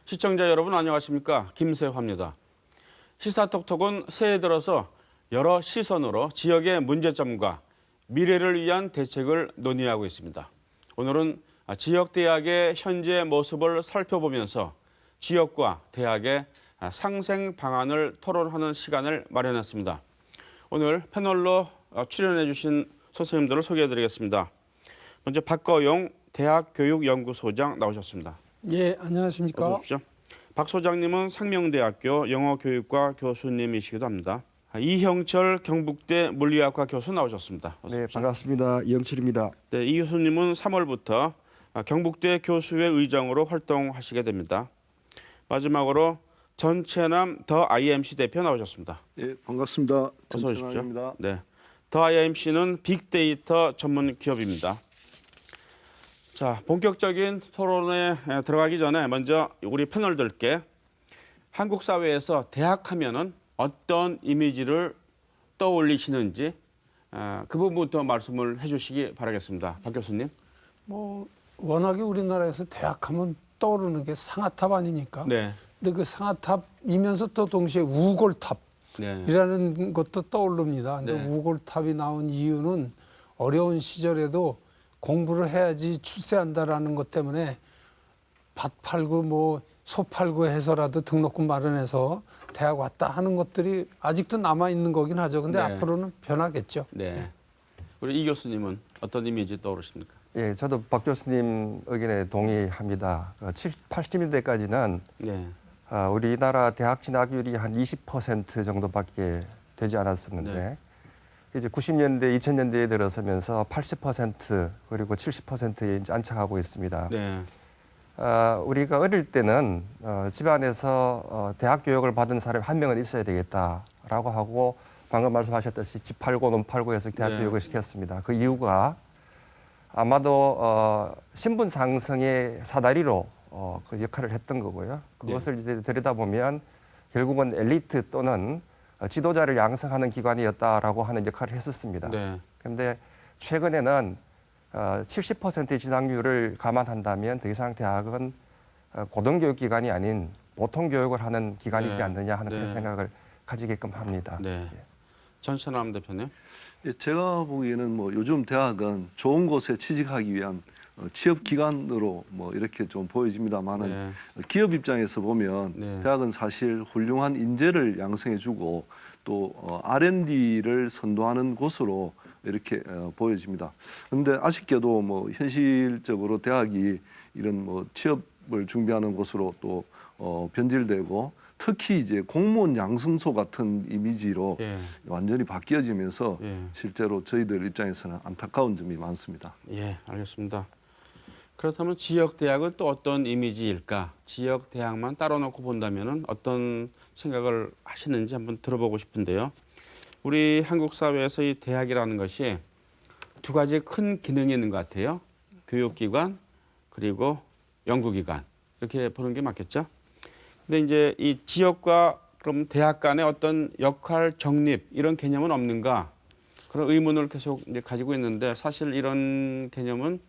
시청자 여러분 안녕하십니까? 김세화입니다. 시사톡톡은 새해 들어서 여러 시선으로 지역의 문제점과 미래를 위한 대책을 논의하고 있습니다. 오늘은 지역 대학의 현재 모습을 살펴보면서 지역과 대학의 상생 방안을 토론하는 시간을 마련했습니다. 오늘 패널로 출연해 주신 선생님들을 소개해드리겠습니다. 먼저 박거용 대학교육연구소장 나오셨습니다. 예, 안녕하십니까. 어서 오십시오. 박 소장님은 상명대학교 영어교육과 교수님이시기도 합니다. 이형철 경북대 물리학과 교수 나오셨습니다. 어서 네, 오십시오. 반갑습니다. 이영철입니다. 네, 이 교수님은 3월부터 경북대 교수회 의장으로 활동하시게 됩니다. 마지막으로 전채남 더 IMC 대표 나오셨습니다. 예, 반갑습니다. 어서 오십시오. 전천환입니다. 네, 더 IMC는 빅데이터 전문 기업입니다. 자, 본격적인 토론에 들어가기 전에 먼저 우리 패널들께 한국 사회에서 대학 하면은 어떤 이미지를 떠올리시는지 그 부분부터 말씀을 해주시기 바라겠습니다. 박 교수님. 워낙에 우리나라에서 대학하면 떠오르는 게 상아탑 아닙니까? 네. 근데 그 상아탑이면서 또 동시에 우골탑이라는 네. 것도 떠오릅니다. 근데 네. 우골탑이 나온 이유는 어려운 시절에도 공부를 해야지 출세한다라는 것 때문에 밭 팔고 소 팔고 해서라도 등록금 마련해서 대학 왔다 하는 것들이 아직도 남아 있는 거긴 하죠. 근데 네. 앞으로는 변하겠죠. 네. 우리 이 교수님은 어떤 이미지 떠오르십니까? 예, 저도 박 교수님 의견에 동의합니다. 80년대까지는 네. 우리나라 대학 진학률이 한 20% 정도밖에 되지 않았었는데 네. 이제 90년대, 2000년대에 들어서면서 80% 그리고 70%에 이제 안착하고 있습니다. 네. 우리가 어릴 때는 집안에서 대학 교육을 받은 사람이 한 명은 있어야 되겠다라고 하고 방금 말씀하셨듯이 집 팔고 논 팔고 해서 대학 네. 교육을 시켰습니다. 그 이유가 아마도 신분 상승의 사다리로 그 역할을 했던 거고요. 그것을 이제 들여다보면 결국은 엘리트 또는 지도자를 양성하는 기관이었다라고 하는 역할을 했었습니다. 네. 그런데 최근에는 70%의 진학률을 감안한다면 더 이상 대학은 고등교육 기관이 아닌 보통 교육을 하는 기관이지 네. 않느냐 하는 네. 그런 생각을 가지게끔 합니다. 네. 전천남 대표님. 예, 제가 보기에는 요즘 대학은 좋은 곳에 취직하기 위한 취업 기관으로 이렇게 좀 보여집니다만은 네. 기업 입장에서 보면 네. 대학은 사실 훌륭한 인재를 양성해주고 또 R&D를 선도하는 곳으로 이렇게 보여집니다. 그런데 아쉽게도 현실적으로 대학이 이런 취업을 준비하는 곳으로 또 변질되고 특히 이제 공무원 양성소 같은 이미지로 예. 완전히 바뀌어지면서 예. 실제로 저희들 입장에서는 안타까운 점이 많습니다. 예, 알겠습니다. 그렇다면 지역 대학은 또 어떤 이미지일까? 지역 대학만 따로 놓고 본다면은 어떤 생각을 하시는지 한번 들어보고 싶은데요. 우리 한국 사회에서 이 대학이라는 것이 두 가지 큰 기능이 있는 것 같아요. 교육기관 그리고 연구기관 이렇게 보는 게 맞겠죠? 근데 이제 이 지역과 그럼 대학 간의 어떤 역할 정립 이런 개념은 없는가? 그런 의문을 계속 이제 가지고 있는데 사실 이런 개념은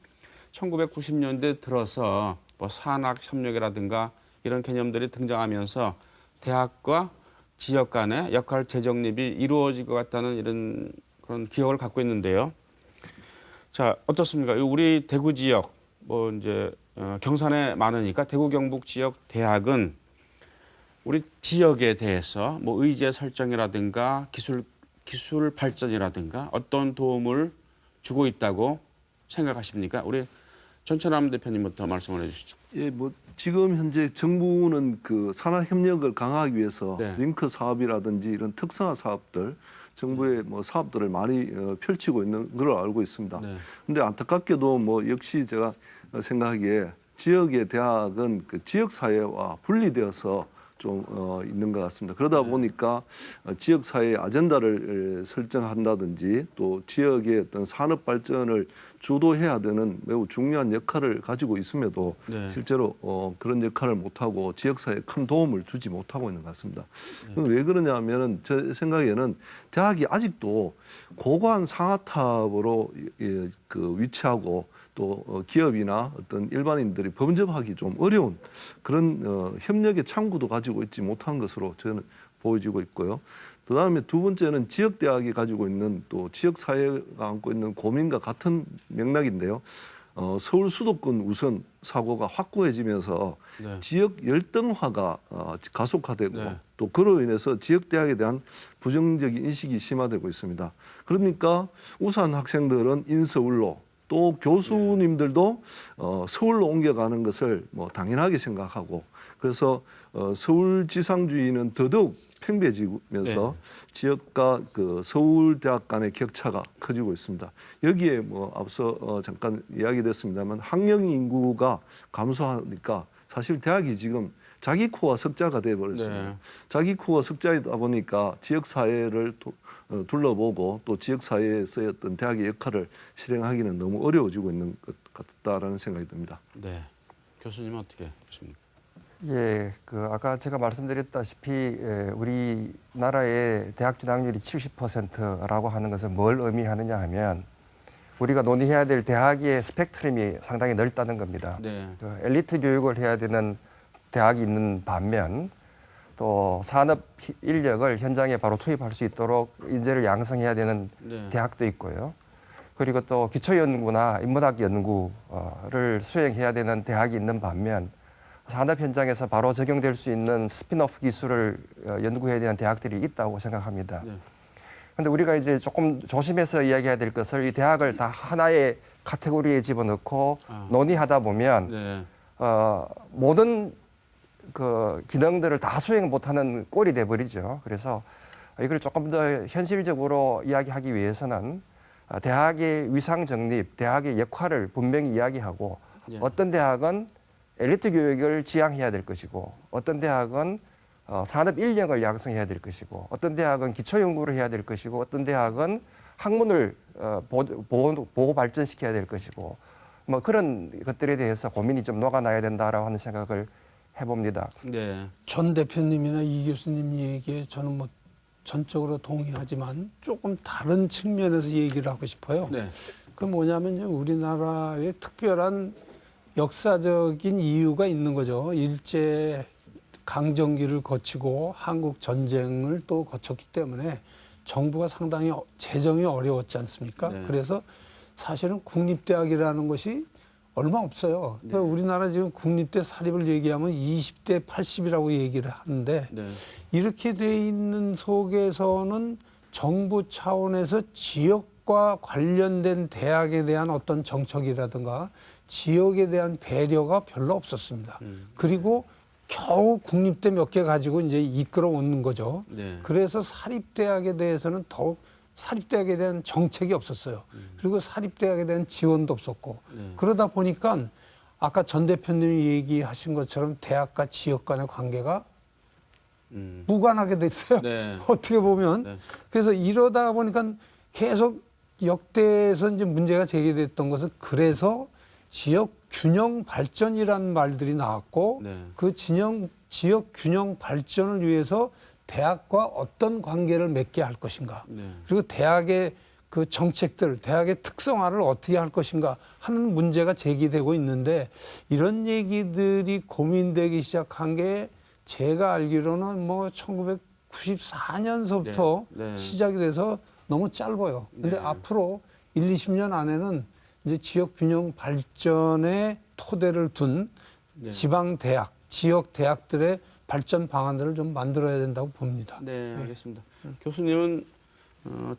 1990년대 들어서 산학 협력이라든가 이런 개념들이 등장하면서 대학과 지역 간의 역할 재정립이 이루어질 것 같다는 이런 그런 기억을 갖고 있는데요. 자, 어떻습니까? 우리 대구 지역 이제 경산에 많으니까 대구 경북 지역 대학은 우리 지역에 대해서 의제 설정이라든가 기술 발전이라든가 어떤 도움을 주고 있다고 생각하십니까? 우리 전천남 대표님부터 말씀을 해주시죠. 예, 지금 현재 정부는 그 산학 협력을 강화하기 위해서 네. 링크 사업이라든지 이런 특성화 사업들, 정부의 사업들을 많이 펼치고 있는 걸로 알고 있습니다. 네. 근데 안타깝게도 역시 제가 생각하기에 지역의 대학은 그 지역 사회와 분리되어서 좀 있는 것 같습니다. 그러다 보니까 지역 사회의 아젠다를 설정한다든지 또 지역의 어떤 산업 발전을 주도해야 되는 매우 중요한 역할을 가지고 있음에도 네. 실제로 그런 역할을 못하고 지역 사회에 큰 도움을 주지 못하고 있는 것 같습니다. 왜 그러냐면은 제 생각에는 대학이 아직도 고고한 상아탑으로 그 위치하고 또 기업이나 어떤 일반인들이 범접하기 좀 어려운 그런 협력의 창구도 가지고 있지 못한 것으로 저는 보여지고 있고요. 그다음에 두 번째는 지역 대학이 가지고 있는 또 지역 사회가 안고 있는 고민과 같은 맥락인데요. 서울 수도권 우선 사고가 확고해지면서 네. 지역 열등화가 가속화되고 네. 또 그로 인해서 지역 대학에 대한 부정적인 인식이 심화되고 있습니다. 그러니까 우산 학생들은 인서울로 또 교수님들도 서울로 옮겨가는 것을 뭐 당연하게 생각하고 그래서 서울 지상주의는 더더욱 팽배해지면서 지역과 그 서울대학 간의 격차가 커지고 있습니다. 여기에 뭐 앞서 잠깐 이야기됐습니다만 학령 인구가 감소하니까 사실 대학이 지금 자기 코어 석자가 돼버렸습니다. 네. 자기 코어 석자이다 보니까 지역 사회를 둘러보고 또 지역 사회에서의 어떤 대학의 역할을 실행하기는 너무 어려워지고 있는 것 같다라는 생각이 듭니다. 네. 교수님은 어떻게 보십니까? 예, 그 아까 제가 말씀드렸다시피 우리나라의 대학 진학률이 70%라고 하는 것은 뭘 의미하느냐 하면 우리가 논의해야 될 대학의 스펙트럼이 상당히 넓다는 겁니다. 네. 그 엘리트 교육을 해야 되는 대학이 있는 반면 또 산업 인력을 현장에 바로 투입할 수 있도록 인재를 양성해야 되는 네. 대학도 있고요. 그리고 또 기초연구나 인문학 연구를 수행해야 되는 대학이 있는 반면 산업 현장에서 바로 적용될 수 있는 스핀오프 기술을 연구해야 되는 대학들이 있다고 생각합니다. 그런데 우리가 이제 조금 조심해서 이야기해야 될 것을 이 대학을 다 하나의 카테고리에 집어넣고 논의하다 보면 네. 모든 그 기능들을 다 수행 못하는 꼴이 돼버리죠. 그래서 이걸 조금 더 현실적으로 이야기하기 위해서는 대학의 위상 정립, 대학의 역할을 분명히 이야기하고 예. 어떤 대학은 엘리트 교육을 지향해야 될 것이고 어떤 대학은 산업 인력을 양성해야 될 것이고 어떤 대학은 기초 연구를 해야 될 것이고 어떤 대학은 학문을 보호 발전시켜야 될 것이고 뭐 그런 것들에 대해서 고민이 좀 녹아나야 된다라고 하는 생각을 해봅니다. 네. 전 대표님이나 이 교수님 얘기에 저는 뭐 전적으로 동의하지만 조금 다른 측면에서 얘기를 하고 싶어요. 네. 그 뭐냐면 우리나라의 특별한 역사적인 이유가 있는 거죠. 일제 강점기를 거치고 한국 전쟁을 또 거쳤기 때문에 정부가 상당히 재정이 어려웠지 않습니까? 네. 그래서 사실은 국립대학이라는 것이 얼마 없어요. 네. 그러니까 우리나라 지금 국립대 사립을 얘기하면 20대 80이라고 얘기를 하는데 네. 이렇게 돼 있는 속에서는 정부 차원에서 지역과 관련된 대학에 대한 어떤 정책이라든가 지역에 대한 배려가 별로 없었습니다. 그리고 겨우 국립대 몇 개 가지고 이제 이끌어 오는 거죠. 네. 그래서 사립대학에 대해서는 더욱 사립대학에 대한 정책이 없었어요. 그리고 사립대학에 대한 지원도 없었고. 네. 그러다 보니까 아까 전 대표님이 얘기하신 것처럼 대학과 지역 간의 관계가 무관하게 됐어요. 네. 어떻게 보면. 네. 그래서 이러다 보니까 계속 역대에서 이제 문제가 제기됐던 것은 그래서 지역 균형 발전이라는 말들이 나왔고 네. 그 지역 균형 발전을 위해서 대학과 어떤 관계를 맺게 할 것인가. 네. 그리고 대학의 그 정책들, 대학의 특성화를 어떻게 할 것인가 하는 문제가 제기되고 있는데 이런 얘기들이 고민되기 시작한 게 제가 알기로는 뭐 1994년서부터 네. 네. 시작이 돼서 너무 짧아요. 근데 네. 앞으로 1, 20년 안에는 이제 지역 균형 발전의 토대를 둔 네. 지방 대학, 지역 대학들의 발전 방안들을 좀 만들어야 된다고 봅니다. 네, 알겠습니다. 교수님은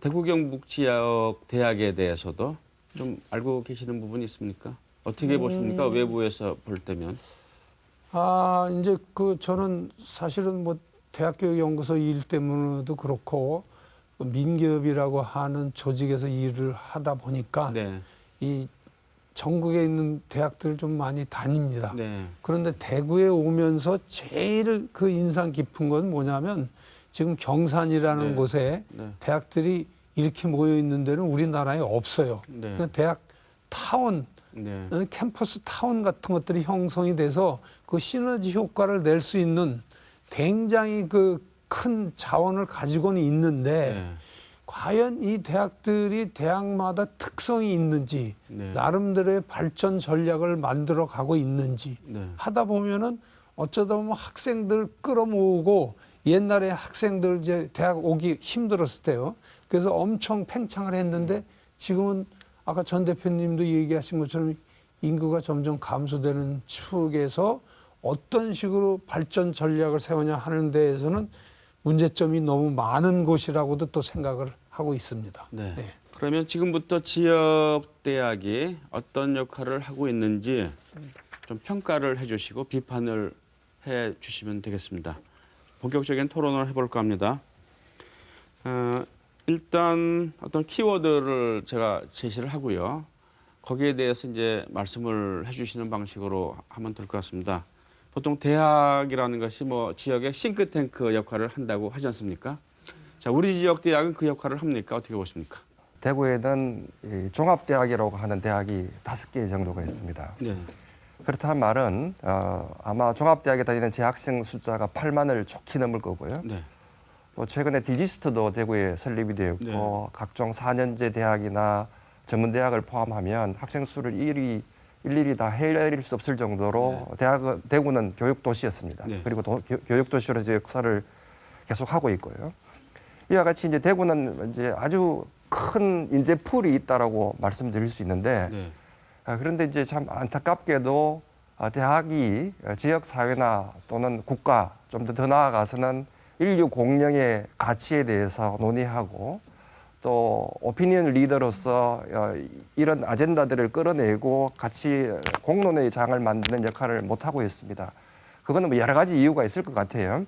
대구 경북 지역 대학에 대해서도 좀 알고 계시는 부분이 있습니까? 어떻게 보십니까? 외부에서 볼 때면. 이제 저는 사실은 뭐 대학교육연구소 일 때문에도 그렇고 민기업이라고 하는 조직에서 일을 하다 보니까 네. 이 전국에 있는 대학들을 좀 많이 다닙니다. 네. 그런데 대구에 오면서 제일 그 인상 깊은 건 뭐냐면 지금 경산이라는 네. 곳에 네. 대학들이 이렇게 모여 있는 데는 우리나라에 없어요. 네. 그러니까 대학 타운, 네. 캠퍼스 타운 같은 것들이 형성이 돼서 그 시너지 효과를 낼 수 있는 굉장히 그 큰 자원을 가지고는 있는데 네. 과연 이 대학들이 대학마다 특성이 있는지 네. 나름대로의 발전 전략을 만들어 가고 있는지 네. 하다 보면은 어쩌다 보면 학생들 끌어모으고 옛날에 학생들 이제 대학 오기 힘들었을 때요. 그래서 엄청 팽창을 했는데 지금은 아까 전 대표님도 얘기하신 것처럼 인구가 점점 감소되는 축에서 어떤 식으로 발전 전략을 세우냐 하는 데에서는 문제점이 너무 많은 곳이라고도 또 생각을 하고 있습니다. 네. 네. 그러면 지금부터 지역 대학이 어떤 역할을 하고 있는지 좀 평가를 해주시고 비판을 해주시면 되겠습니다. 본격적인 토론을 해볼까 합니다. 일단 어떤 키워드를 제가 제시를 하고요. 거기에 대해서 이제 말씀을 해주시는 방식으로 하면 될 것 같습니다. 보통 대학이라는 것이 뭐 지역의 싱크탱크 역할을 한다고 하지 않습니까? 자, 우리 지역 대학은 그 역할을 합니까? 어떻게 보십니까? 대구에는 이 종합대학이라고 하는 대학이 5개 정도가 있습니다. 네. 그렇다는 말은 아마 종합대학에 다니는 재학생 숫자가 8만을 좋게 넘을 거고요. 네. 또 최근에 디지스트도 대구에 설립이 되었고 네. 각종 4년제 대학이나 전문대학을 포함하면 학생 수를 일일이 다 헤아릴 수 없을 정도로 대구는 교육도시였습니다. 네. 그리고 교육도시로 이제 역사를 계속하고 있고요. 이와 같이 이제 대구는 이제 아주 큰 인재풀이 있다라고 말씀드릴 수 있는데 네. 그런데 이제 참 안타깝게도 대학이 지역 사회나 또는 국가 좀 더 나아가서는 인류 공영의 가치에 대해서 논의하고 또 오피니언 리더로서 이런 아젠다들을 끌어내고 같이 공론의 장을 만드는 역할을 못 하고 있습니다. 그거는 뭐 여러 가지 이유가 있을 것 같아요.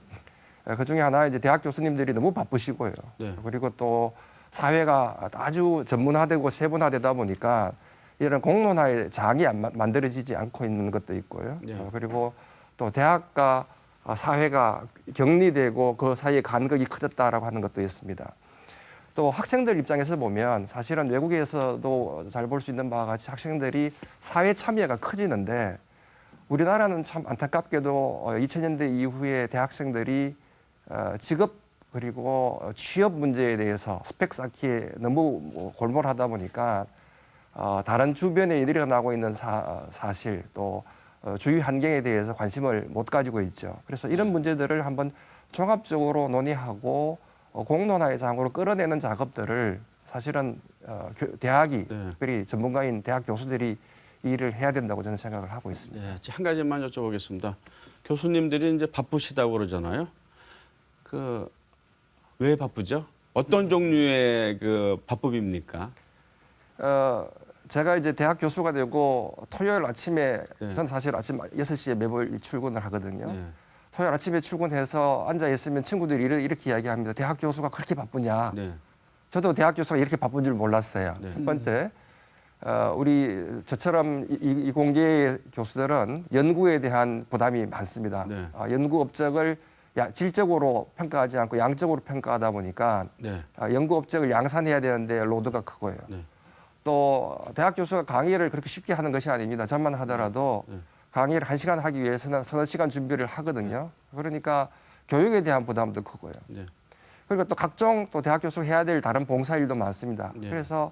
그 중에 하나 이제 대학 교수님들이 너무 바쁘시고요. 네. 그리고 또 사회가 아주 전문화되고 세분화되다 보니까 이런 공론화의 장이 만들어지지 않고 있는 것도 있고요. 네. 그리고 또 대학과 사회가 격리되고 그 사이에 간극이 커졌다라고 하는 것도 있습니다. 또 학생들 입장에서 보면 사실은 외국에서도 잘 볼 수 있는 바와 같이 학생들이 사회 참여가 커지는데 우리나라는 참 안타깝게도 2000년대 이후에 대학생들이 직업 그리고 취업 문제에 대해서 스펙 쌓기에 너무 골몰하다 보니까 다른 주변에 일어나고 있는 사실 또 주위 환경에 대해서 관심을 못 가지고 있죠. 그래서 이런 문제들을 한번 종합적으로 논의하고 공론화의 장으로 끌어내는 작업들을 사실은 대학이 특별히 전문가인 대학 교수들이 이 일을 해야 된다고 저는 생각을 하고 있습니다. 네, 한 가지만 여쭤보겠습니다. 교수님들이 이제 바쁘시다고 그러잖아요. 왜 바쁘죠? 어떤 종류의 그 바쁨입니까? 제가 이제 대학 교수가 되고 토요일 아침에 네. 전 사실 아침 6시에 매번 출근을 하거든요. 네. 토요일 아침에 출근해서 앉아 있으면 친구들이 이렇게 이야기합니다. 대학 교수가 그렇게 바쁘냐? 네. 저도 대학 교수가 이렇게 바쁜 줄 몰랐어요. 네. 첫 번째, 우리 저처럼 이공계 교수들은 연구에 대한 부담이 많습니다. 네. 연구 업적을 질적으로 평가하지 않고 양적으로 평가하다 보니까 네. 연구 업적을 양산해야 되는데 로드가 크고요. 네. 또 대학 교수가 강의를 그렇게 쉽게 하는 것이 아닙니다. 저만 하더라도 강의를 1시간 하기 위해서는 서너 시간 준비를 하거든요. 그러니까 교육에 대한 부담도 크고요. 네. 그리고 또 각종 또 대학 교수가 해야 될 다른 봉사일도 많습니다. 네. 그래서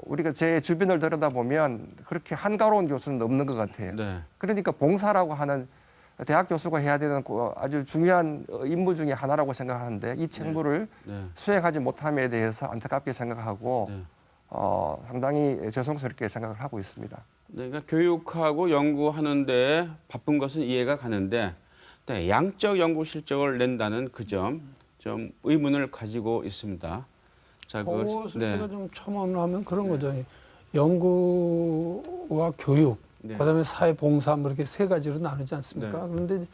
우리가 제 주변을 들여다보면 그렇게 한가로운 교수는 없는 것 같아요. 네. 그러니까 봉사라고 하는 대학 교수가 해야 되는 아주 중요한 임무 중에 하나라고 생각하는데 이 책무를 네. 수행하지 못함에 대해서 안타깝게 생각하고 네. 상당히 죄송스럽게 생각을 하고 있습니다. 네, 그러니까 교육하고 연구하는데 바쁜 것은 이해가 가는데 네, 양적 연구 실적을 낸다는 그 점 좀 의문을 가지고 있습니다. 자, 그것을 네. 제가 좀 첨언하면 그런 거죠. 연구와 교육, 네. 그다음에 사회 봉사 뭐 이렇게 세 가지로 나누지 않습니까? 네. 그런데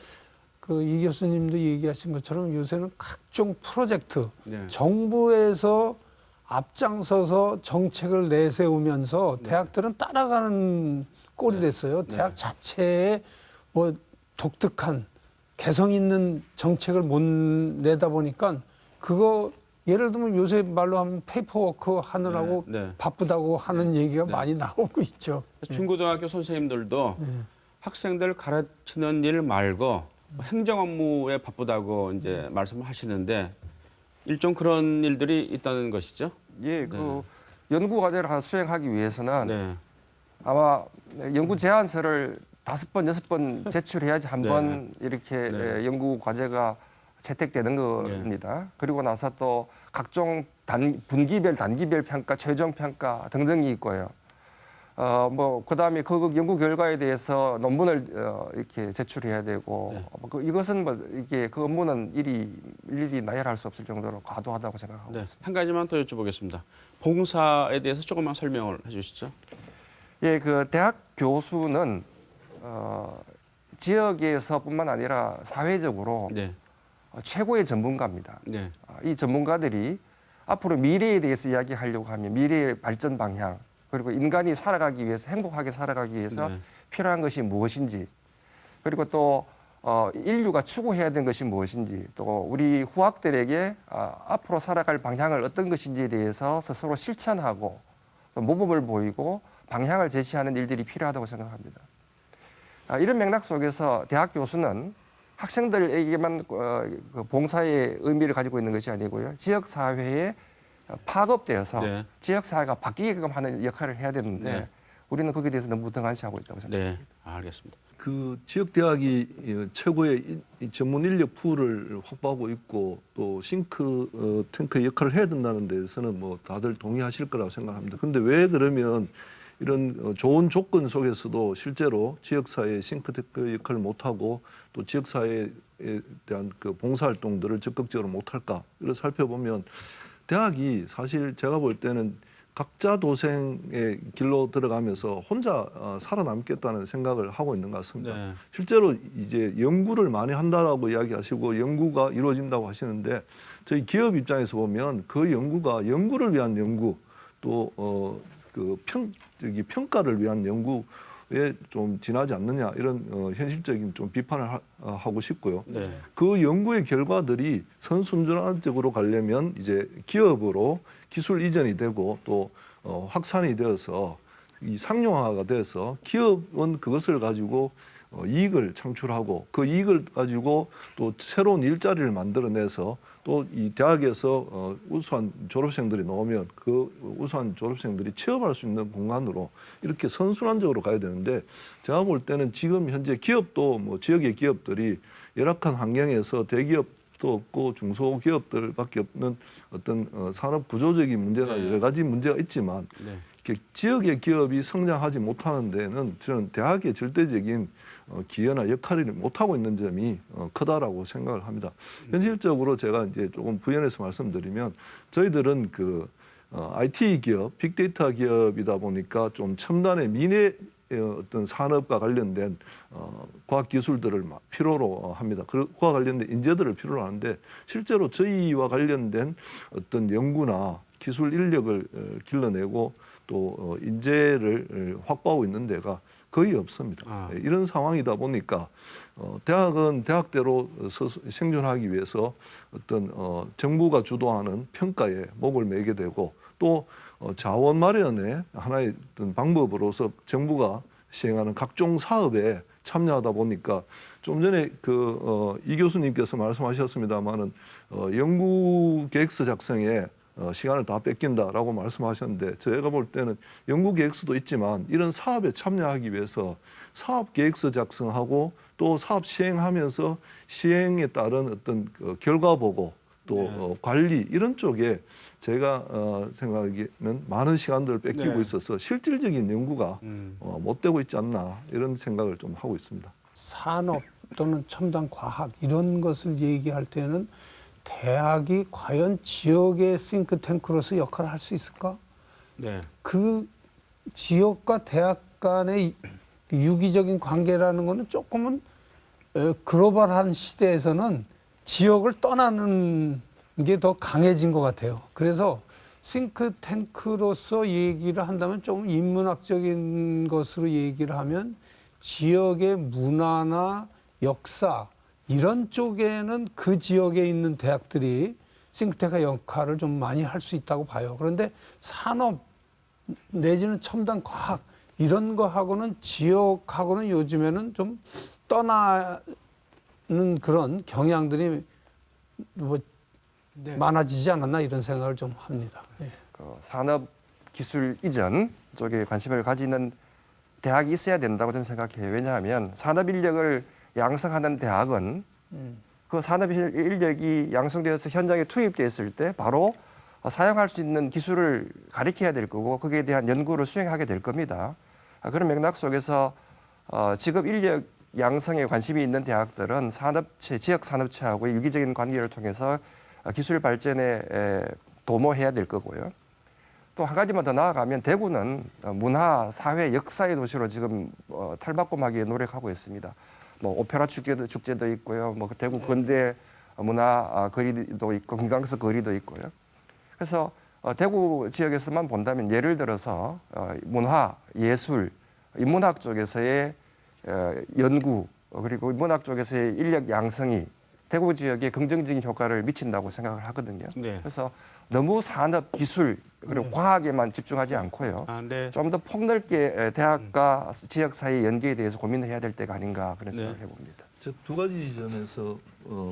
그 이 교수님도 얘기하신 것처럼 요새는 각종 프로젝트, 네. 정부에서 앞장서서 정책을 내세우면서 네. 대학들은 따라가는 꼴이 됐어요. 네. 대학 자체에 뭐 독특한 개성 있는 정책을 못 내다 보니까 그거 예를 들면 요새 말로 하면 페이퍼워크 하느라고 네. 네. 바쁘다고 하는 얘기가 네. 많이 나오고 있죠. 중고등학교 선생님들도 학생들 가르치는 일 말고 행정 업무에 바쁘다고 이제 말씀을 하시는데 일종 그런 일들이 있다는 것이죠. 예, 그 연구 과제를 하나 수행하기 위해서는 네. 아마 연구 제안서를 5번, 6번 제출해야지 한 네. 번 이렇게 네. 연구 과제가 채택되는 겁니다. 그리고 나서 또 각종 분기별, 단기별 평가, 최종 평가 등등이 있고요. 뭐 그다음에 그 연구 결과에 대해서 논문을 이렇게 제출해야 되고 이것은 뭐 이게 그 업무는 일일이 나열할 수 없을 정도로 과도하다고 생각하고 네. 있습니다. 한 가지만 더 여쭤보겠습니다. 봉사에 대해서 조금만 설명을 해주시죠. 예, 그 대학 교수는 지역에서뿐만 아니라 사회적으로 네. 최고의 전문가입니다. 네. 이 전문가들이 앞으로 미래에 대해서 이야기하려고 하면 미래의 발전 방향 그리고 인간이 살아가기 위해서 행복하게 살아가기 위해서 네. 필요한 것이 무엇인지 그리고 또 인류가 추구해야 되는 것이 무엇인지 또 우리 후학들에게 앞으로 살아갈 방향을 어떤 것인지에 대해서 스스로 실천하고 또 모범을 보이고 방향을 제시하는 일들이 필요하다고 생각합니다. 이런 맥락 속에서 대학 교수는 학생들에게만 그 봉사의 의미를 가지고 있는 것이 아니고요. 지역 사회에 파급되어서 네. 지역 사회가 바뀌게끔 하는 역할을 해야 되는데 네. 우리는 거기에 대해서 너무 등한시하고 있다고 생각합니다. 네. 알겠습니다. 그 지역 대학이 최고의 이 전문 인력 풀을 확보하고 있고 또 싱크탱크의 역할을 해야 된다는 데서는 뭐 다들 동의하실 거라고 생각합니다. 그런데 왜 그러면 이런 좋은 조건 속에서도 실제로 지역사회의 싱크탱크 역할을 못하고 또 지역사회에 대한 그 봉사활동들을 적극적으로 못할까? 이를 살펴보면 대학이 사실 제가 볼 때는 각자 도생의 길로 들어가면서 혼자 살아남겠다는 생각을 하고 있는 것 같습니다. 네. 실제로 이제 연구를 많이 한다라고 이야기하시고 연구가 이루어진다고 하시는데 저희 기업 입장에서 보면 그 연구가 연구를 위한 연구 또 평가를 위한 연구에 좀 지나지 않느냐 이런 현실적인 좀 비판을 하고 싶고요. 네. 그 연구의 결과들이 선순환적으로 가려면 이제 기업으로 기술 이전이 되고 또 확산이 되어서 이 상용화가 돼서 기업은 그것을 가지고 이익을 창출하고 그 이익을 가지고 또 새로운 일자리를 만들어내서 또 이 대학에서 우수한 졸업생들이 나오면 그 우수한 졸업생들이 취업할 수 있는 공간으로 이렇게 선순환적으로 가야 되는데 제가 볼 때는 지금 현재 기업도 뭐 지역의 기업들이 열악한 환경에서 대기업도 없고 중소기업들밖에 없는 어떤 산업 구조적인 문제나 네. 여러 가지 문제가 있지만 네. 이렇게 지역의 기업이 성장하지 못하는 데는 저는 대학의 절대적인 기여나 역할을 못하고 있는 점이 크다라고 생각을 합니다. 현실적으로 제가 이제 조금 부연해서 말씀드리면 저희들은 그 IT 기업, 빅데이터 기업이다 보니까 좀 첨단의 미래 어떤 산업과 관련된 과학 기술들을 필요로 합니다. 그와 관련된 인재들을 필요로 하는데 실제로 저희와 관련된 어떤 연구나 기술 인력을 길러내고 또 인재를 확보하고 있는 데가 거의 없습니다. 이런 상황이다 보니까 대학은 대학대로 생존하기 위해서 어떤 정부가 주도하는 평가에 목을 매게 되고 또 자원 마련의 하나의 어떤 방법으로서 정부가 시행하는 각종 사업에 참여하다 보니까 좀 전에 이 교수님께서 말씀하셨습니다마는 연구 계획서 작성에 시간을 다 뺏긴다라고 말씀하셨는데 저희가 볼 때는 연구 계획서도 있지만 이런 사업에 참여하기 위해서 사업 계획서 작성하고 또 사업 시행하면서 시행에 따른 어떤 결과 보고 또 관리 이런 쪽에 제가 생각하기에는 많은 시간들을 뺏기고 네. 있어서 실질적인 연구가 못 되고 있지 않나 이런 생각을 좀 하고 있습니다. 산업 또는 첨단 과학 이런 것을 얘기할 때는 대학이 과연 지역의 싱크탱크로서 역할을 할 수 있을까? 네. 그 지역과 대학 간의 유기적인 관계라는 거는 조금은 글로벌한 시대에서는 지역을 떠나는 게 더 강해진 것 같아요. 그래서 싱크탱크로서 얘기를 한다면 좀 인문학적인 것으로 얘기를 하면 지역의 문화나 역사 이런 쪽에는 그 지역에 있는 대학들이 싱크탱크 역할을 좀 많이 할 수 있다고 봐요. 그런데 산업 내지는 첨단 과학 이런 거하고는 지역하고는 요즘에는 좀 떠나는 그런 경향들이 뭐 많아지지 않았나 이런 생각을 좀 합니다. 예. 그 산업 기술 이전 쪽에 관심을 가지는 대학이 있어야 된다고 저는 생각해요. 왜냐하면 산업 인력을 양성하는 대학은 그 산업 인력이 양성되어서 현장에 투입됐을 때 바로 사용할 수 있는 기술을 가리켜야 될 거고 거기에 대한 연구를 수행하게 될 겁니다. 그런 맥락 속에서 직업 인력 양성에 관심이 있는 대학들은 산업체, 지역 산업체하고 유기적인 관계를 통해서 기술 발전에 도모해야 될 거고요. 또 한 가지만 더 나아가면 대구는 문화, 사회, 역사의 도시로 지금 탈바꿈하기에 노력하고 있습니다. 뭐 오페라 축제도 있고요. 뭐 대구 근대 문화 거리도 있고 금강석 거리도 있고요. 그래서 대구 지역에서만 본다면 예를 들어서 문화, 예술, 인문학 쪽에서의 연구 그리고 인문학 쪽에서의 인력 양성이 대구 지역에 긍정적인 효과를 미친다고 생각을 하거든요. 네. 그래서 너무 산업, 기술 그리고 과학에만 집중하지 않고요. 네. 좀 더 폭넓게 대학과 지역 사이의 연계에 대해서 고민을 해야 될 때가 아닌가 그런 생각을 해봅니다. 저 두 가지 지점에서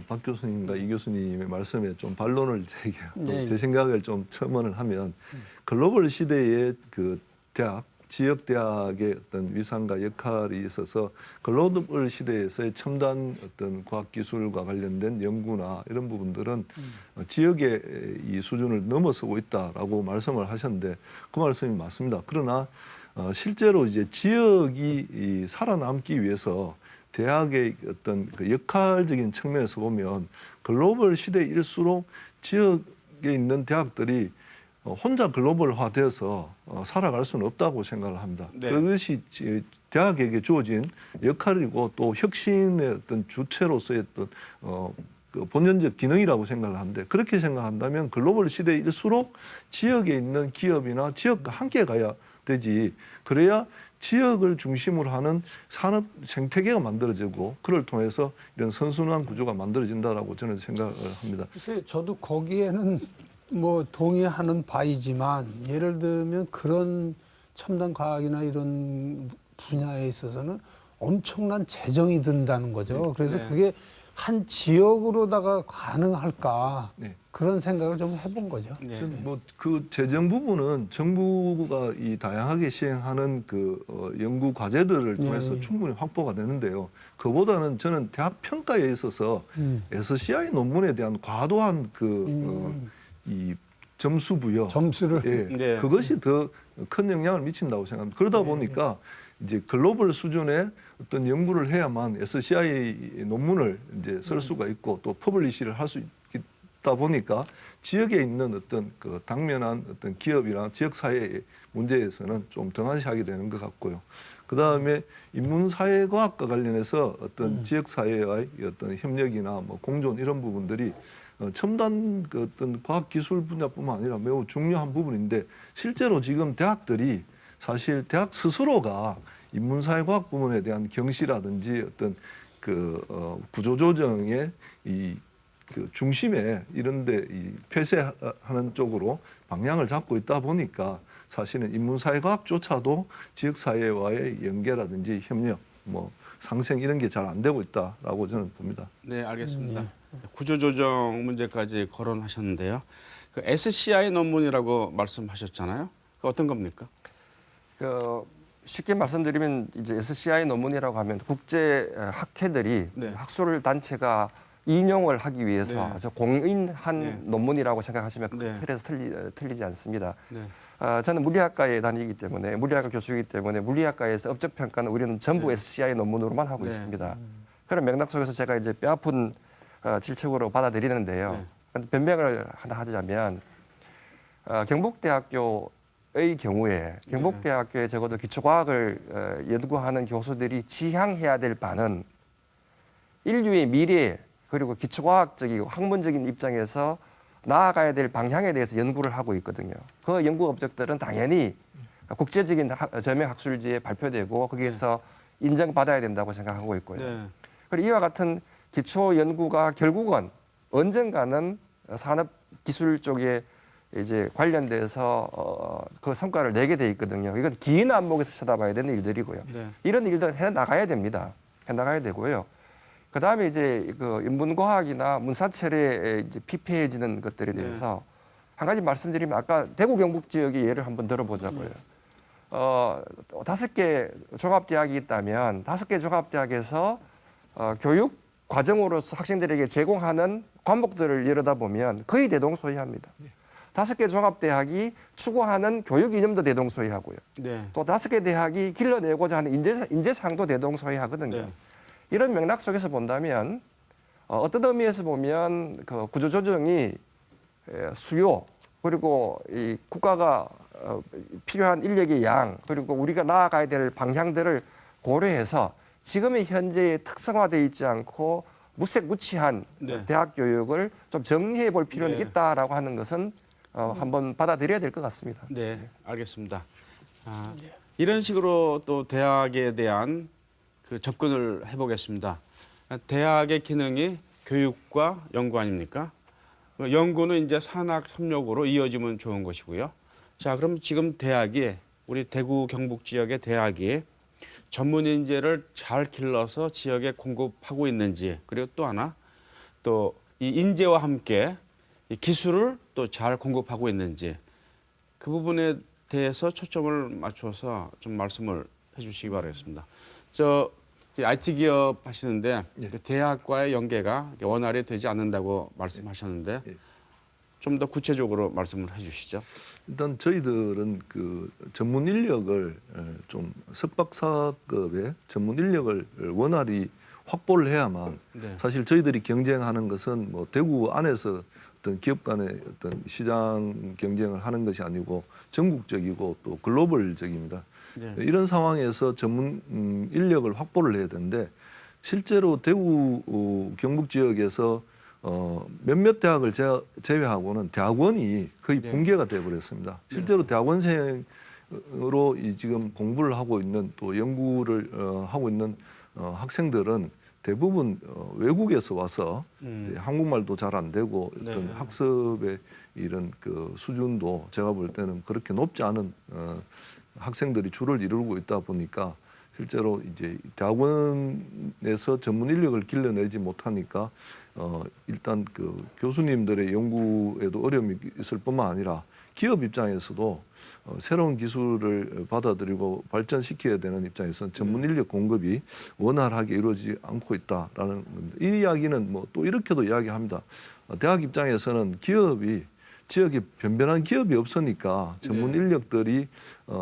박 교수님과 이 교수님의 말씀에 좀 반론을 제 생각을 좀 첨언을 하면 글로벌 시대의 그 대학, 지역 대학의 어떤 위상과 역할이 있어서 글로벌 시대에서의 첨단 어떤 과학 기술과 관련된 연구나 이런 부분들은 지역의 이 수준을 넘어서고 있다라고 말씀을 하셨는데 그 말씀이 맞습니다. 그러나 실제로 이제 지역이 이 살아남기 위해서 대학의 어떤 그 역할적인 측면에서 보면 글로벌 시대일수록 지역에 있는 대학들이 혼자 글로벌화되어서 살아갈 수는 없다고 생각을 합니다. 네. 그것이 대학에게 주어진 역할이고 또 혁신의 어떤 주체로서의 어떤 그 본연적 기능이라고 생각을 하는데 그렇게 생각한다면 글로벌 시대일수록 지역에 있는 기업이나 지역과 함께 가야 되지. 그래야 지역을 중심으로 하는 산업 생태계가 만들어지고 그를 통해서 이런 선순환 구조가 만들어진다라고 저는 생각을 합니다. 글쎄 저도 거기에는 뭐 동의하는 바이지만 예를 들면 그런 첨단 과학이나 이런 분야에 있어서는 엄청난 재정이 든다는 거죠. 그래서 네. 그게 한 지역으로다가 가능할까 네. 그런 생각을 좀 해본 거죠. 네. 뭐 그 재정 부분은 정부가 이 다양하게 시행하는 그 연구 과제들을 통해서 충분히 확보가 되는데요. 그보다는 저는 대학 평가에 있어서 SCI 논문에 대한 과도한 이 점수 부여, 점수를 예, 네. 그것이 더 큰 영향을 미친다고 생각합니다. 그러다 보니까 이제 글로벌 수준의 어떤 연구를 해야만 SCI 논문을 이제 쓸 수가 있고 또 퍼블리시를 할 수 있다 보니까 지역에 있는 어떤 그 당면한 어떤 기업이나 지역 사회의 문제에서는 좀 등한시하게 되는 것 같고요. 그 다음에 인문사회과학과 관련해서 어떤 지역 사회와의 어떤 협력이나 뭐 공존 이런 부분들이 첨단 그 어떤 과학 기술 분야뿐만 아니라 매우 중요한 부분인데 실제로 지금 대학들이 사실 대학 스스로가 인문사회과학 부문에 대한 경시라든지 어떤 그 구조조정의 이 그 중심에 이런데 이 폐쇄하는 쪽으로 방향을 잡고 있다 보니까 사실은 인문사회과학조차도 지역사회와의 연계라든지 협력, 뭐 상생 이런 게 잘 안 되고 있다라고 저는 봅니다. 네, 알겠습니다. 구조조정 문제까지 거론하셨는데요. 그 SCI 논문이라고 말씀하셨잖아요. 그 어떤 겁니까? 그 쉽게 말씀드리면 이제 SCI 논문이라고 하면 국제 학회들이 네. 학술 단체가 인용을 하기 위해서 네. 아주 공인한 네. 논문이라고 생각하시면 그 네. 틀에서 틀리지 않습니다. 네. 저는 물리학과에 다니기 때문에 물리학과 교수이기 때문에 물리학과에서 업적 평가는 우리는 전부 네. SCI 논문으로만 하고 네. 있습니다. 그런 맥락 속에서 제가 이제 뼈아픈 질책으로 받아들이는데요. 네. 변명을 하나 하자면 경북대학교의 경우에 경북대학교에 적어도 기초과학을 연구하는 교수들이 지향해야 될 바는 인류의 미래 그리고 기초과학적이고 학문적인 입장에서 나아가야 될 방향에 대해서 연구를 하고 있거든요. 그 연구 업적들은 당연히 국제적인 저명 학술지에 발표되고 거기에서 인정받아야 된다고 생각하고 있고요. 네. 그리고 이와 같은 기초 연구가 결국은 언젠가는 산업 기술 쪽에 이제 관련돼서 그 성과를 내게 돼 있거든요. 이건 긴 안목에서 쳐다봐야 되는 일들이고요. 네. 이런 일들 해 나가야 됩니다. 해 나가야 되고요. 그다음에 이제 그 인문과학이나 문사철에 이제 피폐해지는 것들에 대해서 한 가지 말씀드리면 아까 대구 경북 지역의 예를 한번 들어보자고요. 5개 종합대학이 있다면 5개 종합대학에서 교육 과정으로서 학생들에게 제공하는 과목들을 열어다보면 거의 대동소이합니다. 5개 종합대학이 추구하는 교육 이념도 대동소이하고요. 네. 또 5개 대학이 길러내고자 하는 인재상도 대동소이하거든요. 네. 이런 맥락 속에서 본다면 어떤 의미에서 보면 그 구조조정이 수요 그리고 이 국가가 필요한 인력의 양 그리고 우리가 나아가야 될 방향들을 고려해서 지금의 현재의 특성화되어 있지 않고 무색무취한 네. 대학 교육을 좀 정리해 볼 필요는 네. 있다라고 하는 것은 한번 받아들여야 될 것 같습니다. 네, 알겠습니다. 이런 식으로 또 대학에 대한 그 접근을 해보겠습니다. 대학의 기능이 교육과 연구 아닙니까? 연구는 이제 산학 협력으로 이어지면 좋은 것이고요. 자, 그럼 지금 대학이 우리 대구 경북 지역의 대학이 전문 인재를 잘 길러서 지역에 공급하고 있는지, 그리고 또 하나 또 이 인재와 함께 이 기술을 또 잘 공급하고 있는지 그 부분에 대해서 초점을 맞춰서 좀 말씀을 해주시기 바라겠습니다. 저 IT 기업 하시는데 예. 그 대학과의 연계가 원활히 되지 않는다고 말씀하셨는데 예. 좀 더 구체적으로 말씀을 해주시죠. 일단 저희들은 그 전문 인력을 좀 석박사급의 전문 인력을 원활히 확보를 해야만 네. 사실 저희들이 경쟁하는 것은 뭐 대구 안에서 어떤 기업 간의 어떤 시장 경쟁을 하는 것이 아니고 전국적이고 또 글로벌적입니다. 네. 이런 상황에서 전문 인력을 확보를 해야 되는데 실제로 대구 경북 지역에서 몇몇 대학을 제외하고는 대학원이 거의 네. 붕괴가 되어버렸습니다. 실제로 대학원생으로 이 지금 공부를 하고 있는 또 연구를 하고 있는 학생들은 대부분 외국에서 와서 이제 한국말도 잘 안 되고 어떤 네. 학습의 이런 그 수준도 제가 볼 때는 그렇게 높지 않은 학생들이 주를 이루고 있다 보니까 실제로 이제 대학원에서 전문 인력을 길러내지 못하니까 일단 그 교수님들의 연구에도 어려움이 있을 뿐만 아니라 기업 입장에서도 새로운 기술을 받아들이고 발전시켜야 되는 입장에서는 전문 인력 공급이 원활하게 이루어지지 않고 있다라는 겁니다. 이 이야기는 뭐 또 이렇게도 이야기합니다. 대학 입장에서는 기업이 지역에 변변한 기업이 없으니까 전문 네. 인력들이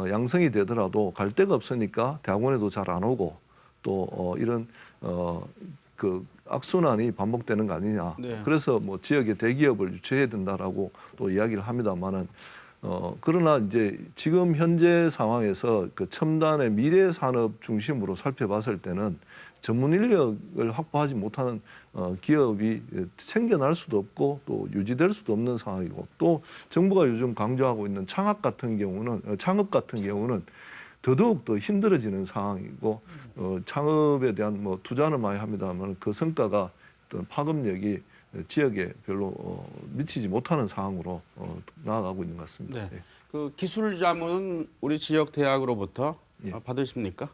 양성이 되더라도 갈 데가 없으니까 대학원에도 잘 안 오고 또 이런 그 악순환이 반복되는 거 아니냐. 네. 그래서 뭐 지역의 대기업을 유치해야 된다라고 또 이야기를 합니다만은 그러나 이제 지금 현재 상황에서 그 첨단의 미래 산업 중심으로 살펴봤을 때는 전문 인력을 확보하지 못하는 기업이 생겨날 수도 없고 또 유지될 수도 없는 상황이고 또 정부가 요즘 강조하고 있는 창업 같은 경우는 더더욱 더 힘들어지는 상황이고 창업에 대한 뭐 투자는 많이 합니다만 그 성과가 어떤 파급력이 지역에 별로 미치지 못하는 상황으로 나아가고 있는 것 같습니다. 네. 예. 그 기술 자문은 우리 지역 대학으로부터 예. 받으십니까?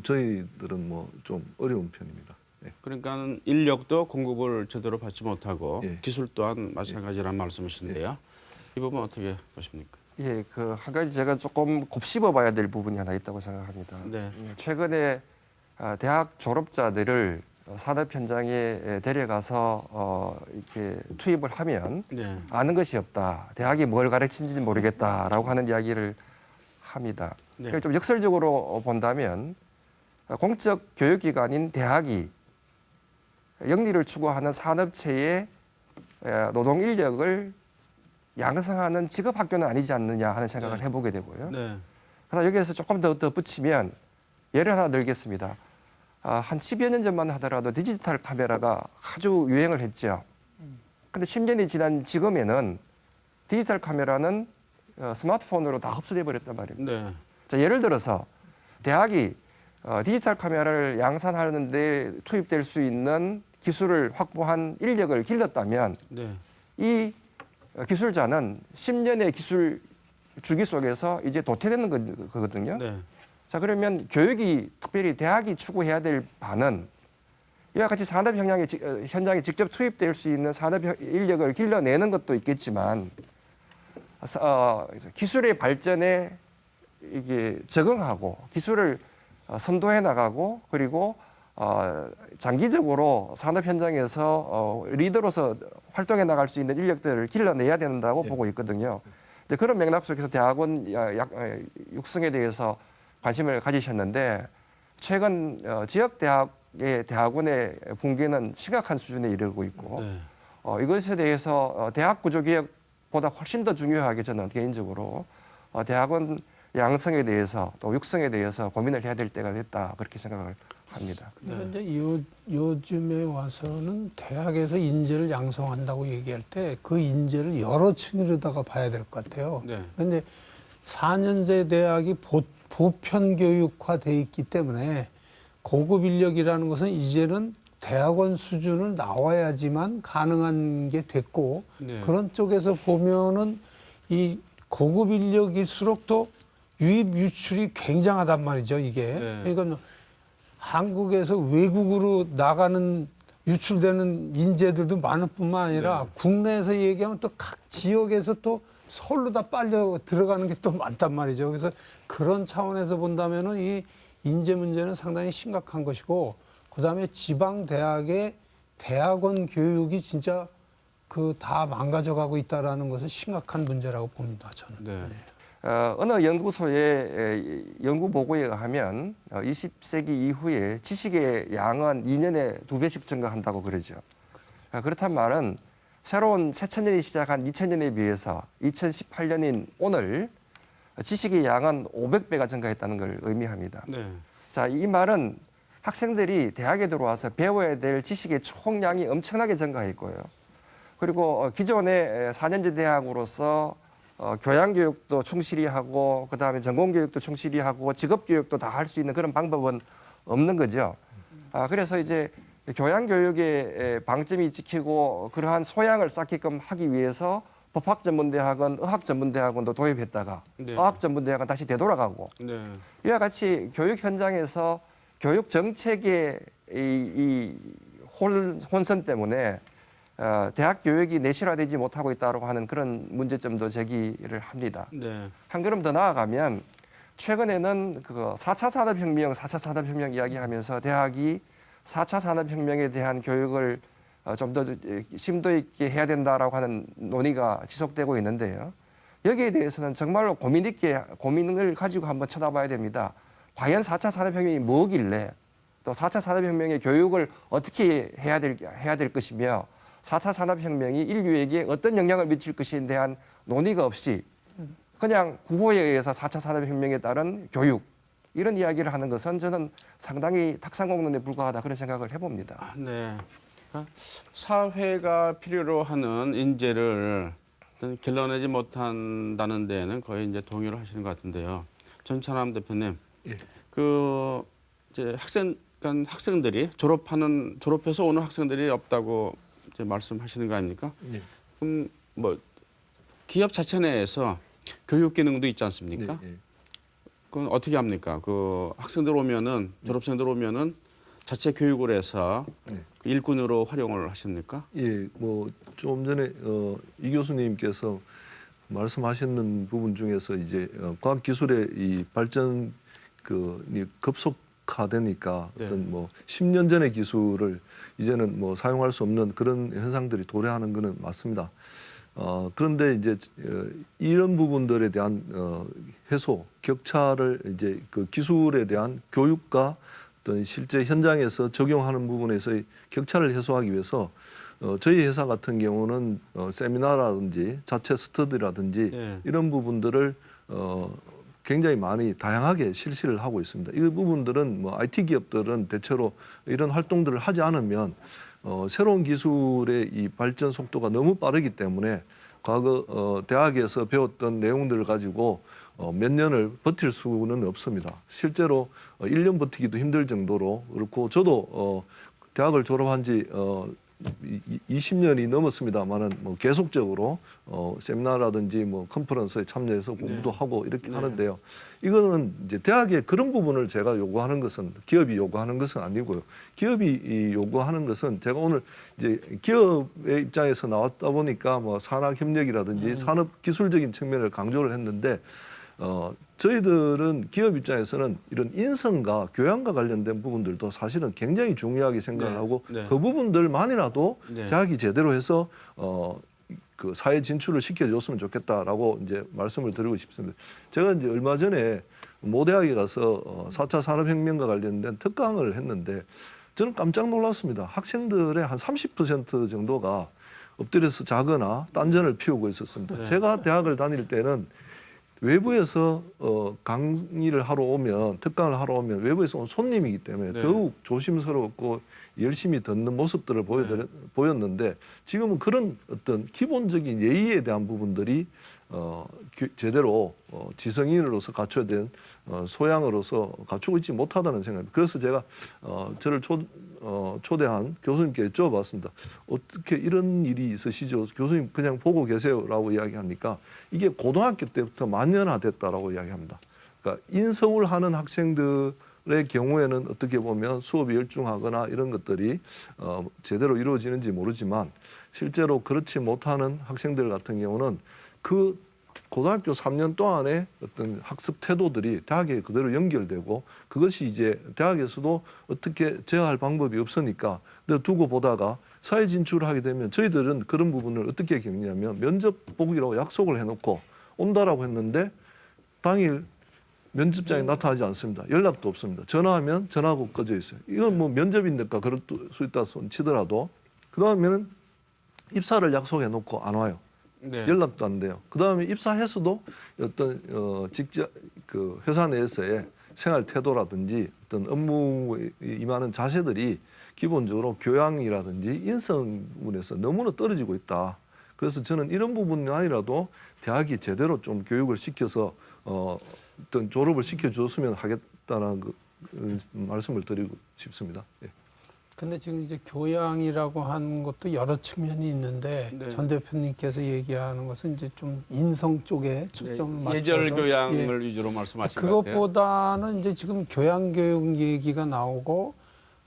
저희들은 뭐 좀 어려운 편입니다. 예. 그러니까 인력도 공급을 제대로 받지 못하고 예. 기술 또한 마찬가지란 말씀이신데요. 이 부분 어떻게 보십니까? 예, 그 한 가지 제가 조금 곱씹어 봐야 될 부분이 하나 있다고 생각합니다. 네. 최근에 대학 졸업자들을 산업 현장에 데려가서 이렇게 투입을 하면 네. 아는 것이 없다. 대학이 뭘 가르치는지 모르겠다라고 하는 이야기를 합니다. 네. 좀 역설적으로 본다면 공적 교육기관인 대학이 영리를 추구하는 산업체의 노동 인력을 양성하는 직업학교는 아니지 않느냐 하는 생각을 네. 해보게 되고요. 네. 그래서 여기에서 조금 더 붙이면 예를 하나 들겠습니다. 한 10여 년 전만 하더라도 디지털 카메라가 아주 유행을 했죠. 근데 10년이 지난 지금에는 디지털 카메라는 스마트폰으로 다 흡수돼 버렸단 말입니다. 네. 자, 예를 들어서 대학이 디지털 카메라를 양산하는 데 투입될 수 있는 기술을 확보한 인력을 길렀다면 네. 이 기술자는 10년의 기술 주기 속에서 이제 도태되는 거거든요. 네. 자, 그러면 교육이 특별히 대학이 추구해야 될 바는 이와 같이 산업 현장에 직접 투입될 수 있는 산업 인력을 길러내는 것도 있겠지만 기술의 발전에 이게 적응하고 기술을 선도해 나가고 그리고 장기적으로 산업 현장에서 리더로서 활동해 나갈 수 있는 인력들을 길러내야 된다고 보고 있거든요. 근데 그런 맥락 속에서 대학원 육성에 대해서 관심을 가지셨는데 최근 지역 대학의 대학원의 붕괴는 심각한 수준에 이르고 있고 이것에 대해서 대학 구조 개혁보다 훨씬 더 중요하게 저는 개인적으로 대학원 양성에 대해서 또 육성에 대해서 고민을 해야 될 때가 됐다 그렇게 생각을 합니다. 그런데 이제 요즘에 와서는 대학에서 인재를 양성한다고 얘기할 때 그 인재를 여러 층으로다가 봐야 될 것 같아요. 네. 그런데 4년제 대학이 보편 교육화돼 있기 때문에 고급 인력이라는 것은 이제는 대학원 수준을 나와야지만 가능한 게 됐고 네. 그런 쪽에서 보면은 이 고급 인력일수록 또 유입 유출이 굉장하단 말이죠, 이게. 네. 그러니까 한국에서 외국으로 나가는 유출되는 인재들도 많을 뿐만 아니라 네. 국내에서 얘기하면 또 각 지역에서 또 서울로 다 빨려 들어가는 게 또 많단 말이죠. 그래서 그런 차원에서 본다면은 이 인재 문제는 상당히 심각한 것이고 그다음에 지방 대학의 대학원 교육이 진짜 그 다 망가져가고 있다라는 것은 심각한 문제라고 봅니다, 저는. 네. 어느 연구소의 연구 보고에 의하면 20세기 이후에 지식의 양은 2년에 2배씩 증가한다고 그러죠. 그렇단 말은 새로운 새천년이 시작한 2000년에 비해서 2018년인 오늘 지식의 양은 500배가 증가했다는 걸 의미합니다. 네. 자, 이 말은 학생들이 대학에 들어와서 배워야 될 지식의 총량이 엄청나게 증가했고요. 그리고 기존의 4년제 대학으로서 교양교육도 충실히 하고 그다음에 전공교육도 충실히 하고 직업교육도 다 할 수 있는 그런 방법은 없는 거죠. 그래서 이제 교양교육의 방점이 찍히고 그러한 소양을 쌓게끔 하기 위해서 법학전문대학원, 의학전문대학원도 도입했다가 네. 의학전문대학원 다시 되돌아가고 네. 이와 같이 교육 현장에서 교육 정책의 이 혼선 때문에 대학 교육이 내실화되지 못하고 있다고 하는 그런 문제점도 제기를 합니다. 네. 한 걸음 더 나아가면 최근에는 그 4차 산업혁명 이야기하면서 대학이 4차 산업혁명에 대한 교육을 좀 더 심도 있게 해야 된다라고 하는 논의가 지속되고 있는데요. 여기에 대해서는 정말로 고민을 가지고 한번 쳐다봐야 됩니다. 과연 4차 산업혁명이 뭐길래 또 4차 산업혁명의 교육을 어떻게 해야 될 것이며 4차 산업혁명이 인류에게 어떤 영향을 미칠 것에 대한 논의가 없이 그냥 구호에 의해서 4차 산업혁명에 따른 교육 이런 이야기를 하는 것은 저는 상당히 탁상공론에 불과하다 그런 생각을 해봅니다. 네. 그러니까 사회가 필요로 하는 인재를 어떤 길러내지 못한다는 데에는 거의 이제 동의를 하시는 것 같은데요. 전찬남 대표님, 예. 그 이제 학생들이 졸업해서 오는 학생들이 없다고 이제 말씀하시는 거 아닙니까? 예. 그럼 뭐 기업 자체 내에서 교육 기능도 있지 않습니까? 네, 예. 그건 어떻게 합니까? 그 학생들 오면은 졸업생들 오면은 자체 교육을 해서 네. 그 일꾼으로 활용을 하십니까? 예, 뭐 좀 전에 이 교수님께서 말씀하시는 부분 중에서 이제 과학 기술의 이 발전 이 급속화되니까 네. 어떤 뭐 10년 전의 기술을 이제는 뭐 사용할 수 없는 그런 현상들이 도래하는 것은 맞습니다. 그런데 이제 이런 부분들에 대한 해소, 격차를 이제 그 기술에 대한 교육과 어떤 실제 현장에서 적용하는 부분에서의 격차를 해소하기 위해서 저희 회사 같은 경우는 세미나라든지 자체 스터디라든지 네. 이런 부분들을 굉장히 많이 다양하게 실시를 하고 있습니다. 이 부분들은 뭐 IT 기업들은 대체로 이런 활동들을 하지 않으면 새로운 기술의 이 발전 속도가 너무 빠르기 때문에 과거 대학에서 배웠던 내용들을 가지고 몇 년을 버틸 수는 없습니다. 실제로 1년 버티기도 힘들 정도로 그렇고 저도 대학을 졸업한 지 20년이 넘었습니다만은 뭐 계속적으로 세미나라든지 뭐 컨퍼런스에 참여해서 공부도 하고 이렇게 하는데요. 이거는 이제 대학의 그런 부분을 제가 요구하는 것은 기업이 요구하는 것은 아니고요. 기업이 요구하는 것은 제가 오늘 이제 기업의 입장에서 나왔다 보니까 뭐 산학 협력이라든지 산업 기술적인 측면을 강조를 했는데 저희들은 기업 입장에서는 이런 인성과 교양과 관련된 부분들도 사실은 굉장히 중요하게 생각을 네. 하고 네. 그 부분들만이라도 네. 대학이 제대로 해서 그 사회 진출을 시켜줬으면 좋겠다라고 이제 말씀을 드리고 싶습니다. 제가 이제 얼마 전에 모 대학에 가서 4차 산업혁명과 관련된 특강을 했는데 저는 깜짝 놀랐습니다. 학생들의 한 30% 정도가 엎드려서 자거나 딴전을 피우고 있었습니다. 네. 제가 대학을 다닐 때는 외부에서 강의를 하러 오면 특강을 하러 오면 외부에서 온 손님이기 때문에 네. 더욱 조심스럽고 열심히 듣는 모습들을 보였는데 지금은 그런 어떤 기본적인 예의에 대한 부분들이 제대로 지성인으로서 갖춰야 된 소양으로서 갖추고 있지 못하다는 생각입니다. 그래서 제가 저를 초대한 교수님께 여쭤봤습니다. 어떻게 이런 일이 있으시죠? 교수님 그냥 보고 계세요라고 이야기하니까 이게 고등학교 때부터 만연화됐다라고 이야기합니다. 그러니까 인서울 하는 학생들의 경우에는 어떻게 보면 수업이 열중하거나 이런 것들이 제대로 이루어지는지 모르지만 실제로 그렇지 못하는 학생들 같은 경우는 그 고등학교 3년 동안의 어떤 학습 태도들이 대학에 그대로 연결되고 그것이 이제 대학에서도 어떻게 제어할 방법이 없으니까 두고 보다가 사회 진출을 하게 되면 저희들은 그런 부분을 어떻게 겪냐면 면접 보기로 약속을 해놓고 온다라고 했는데 당일 면접장에 나타나지 않습니다. 연락도 없습니다. 전화하면 전화가 꺼져 있어요. 이건 뭐 면접인데까 그럴 수 있다 치더라도 그 다음에는 입사를 약속해 놓고 안 와요. 네. 연락도 안 돼요. 그 다음에 입사해서도 어떤 직접 그 회사 내에서의 생활 태도라든지 어떤 업무에 임하는 자세들이 기본적으로 교양이라든지 인성문에서 너무나 떨어지고 있다. 그래서 저는 이런 부분만이라도 대학이 제대로 좀 교육을 시켜서 어떤 졸업을 시켜줬으면 하겠다는 말씀을 드리고 싶습니다. 예. 근데 지금 이제 교양이라고 하는 것도 여러 측면이 있는데 네. 전 대표님께서 얘기하는 것은 이제 좀 인성 쪽에 초점을 맞춰서 예절 교양을 예. 위주로 말씀하신 것 같아요. 그것보다는 이제 지금 교양 교육 얘기가 나오고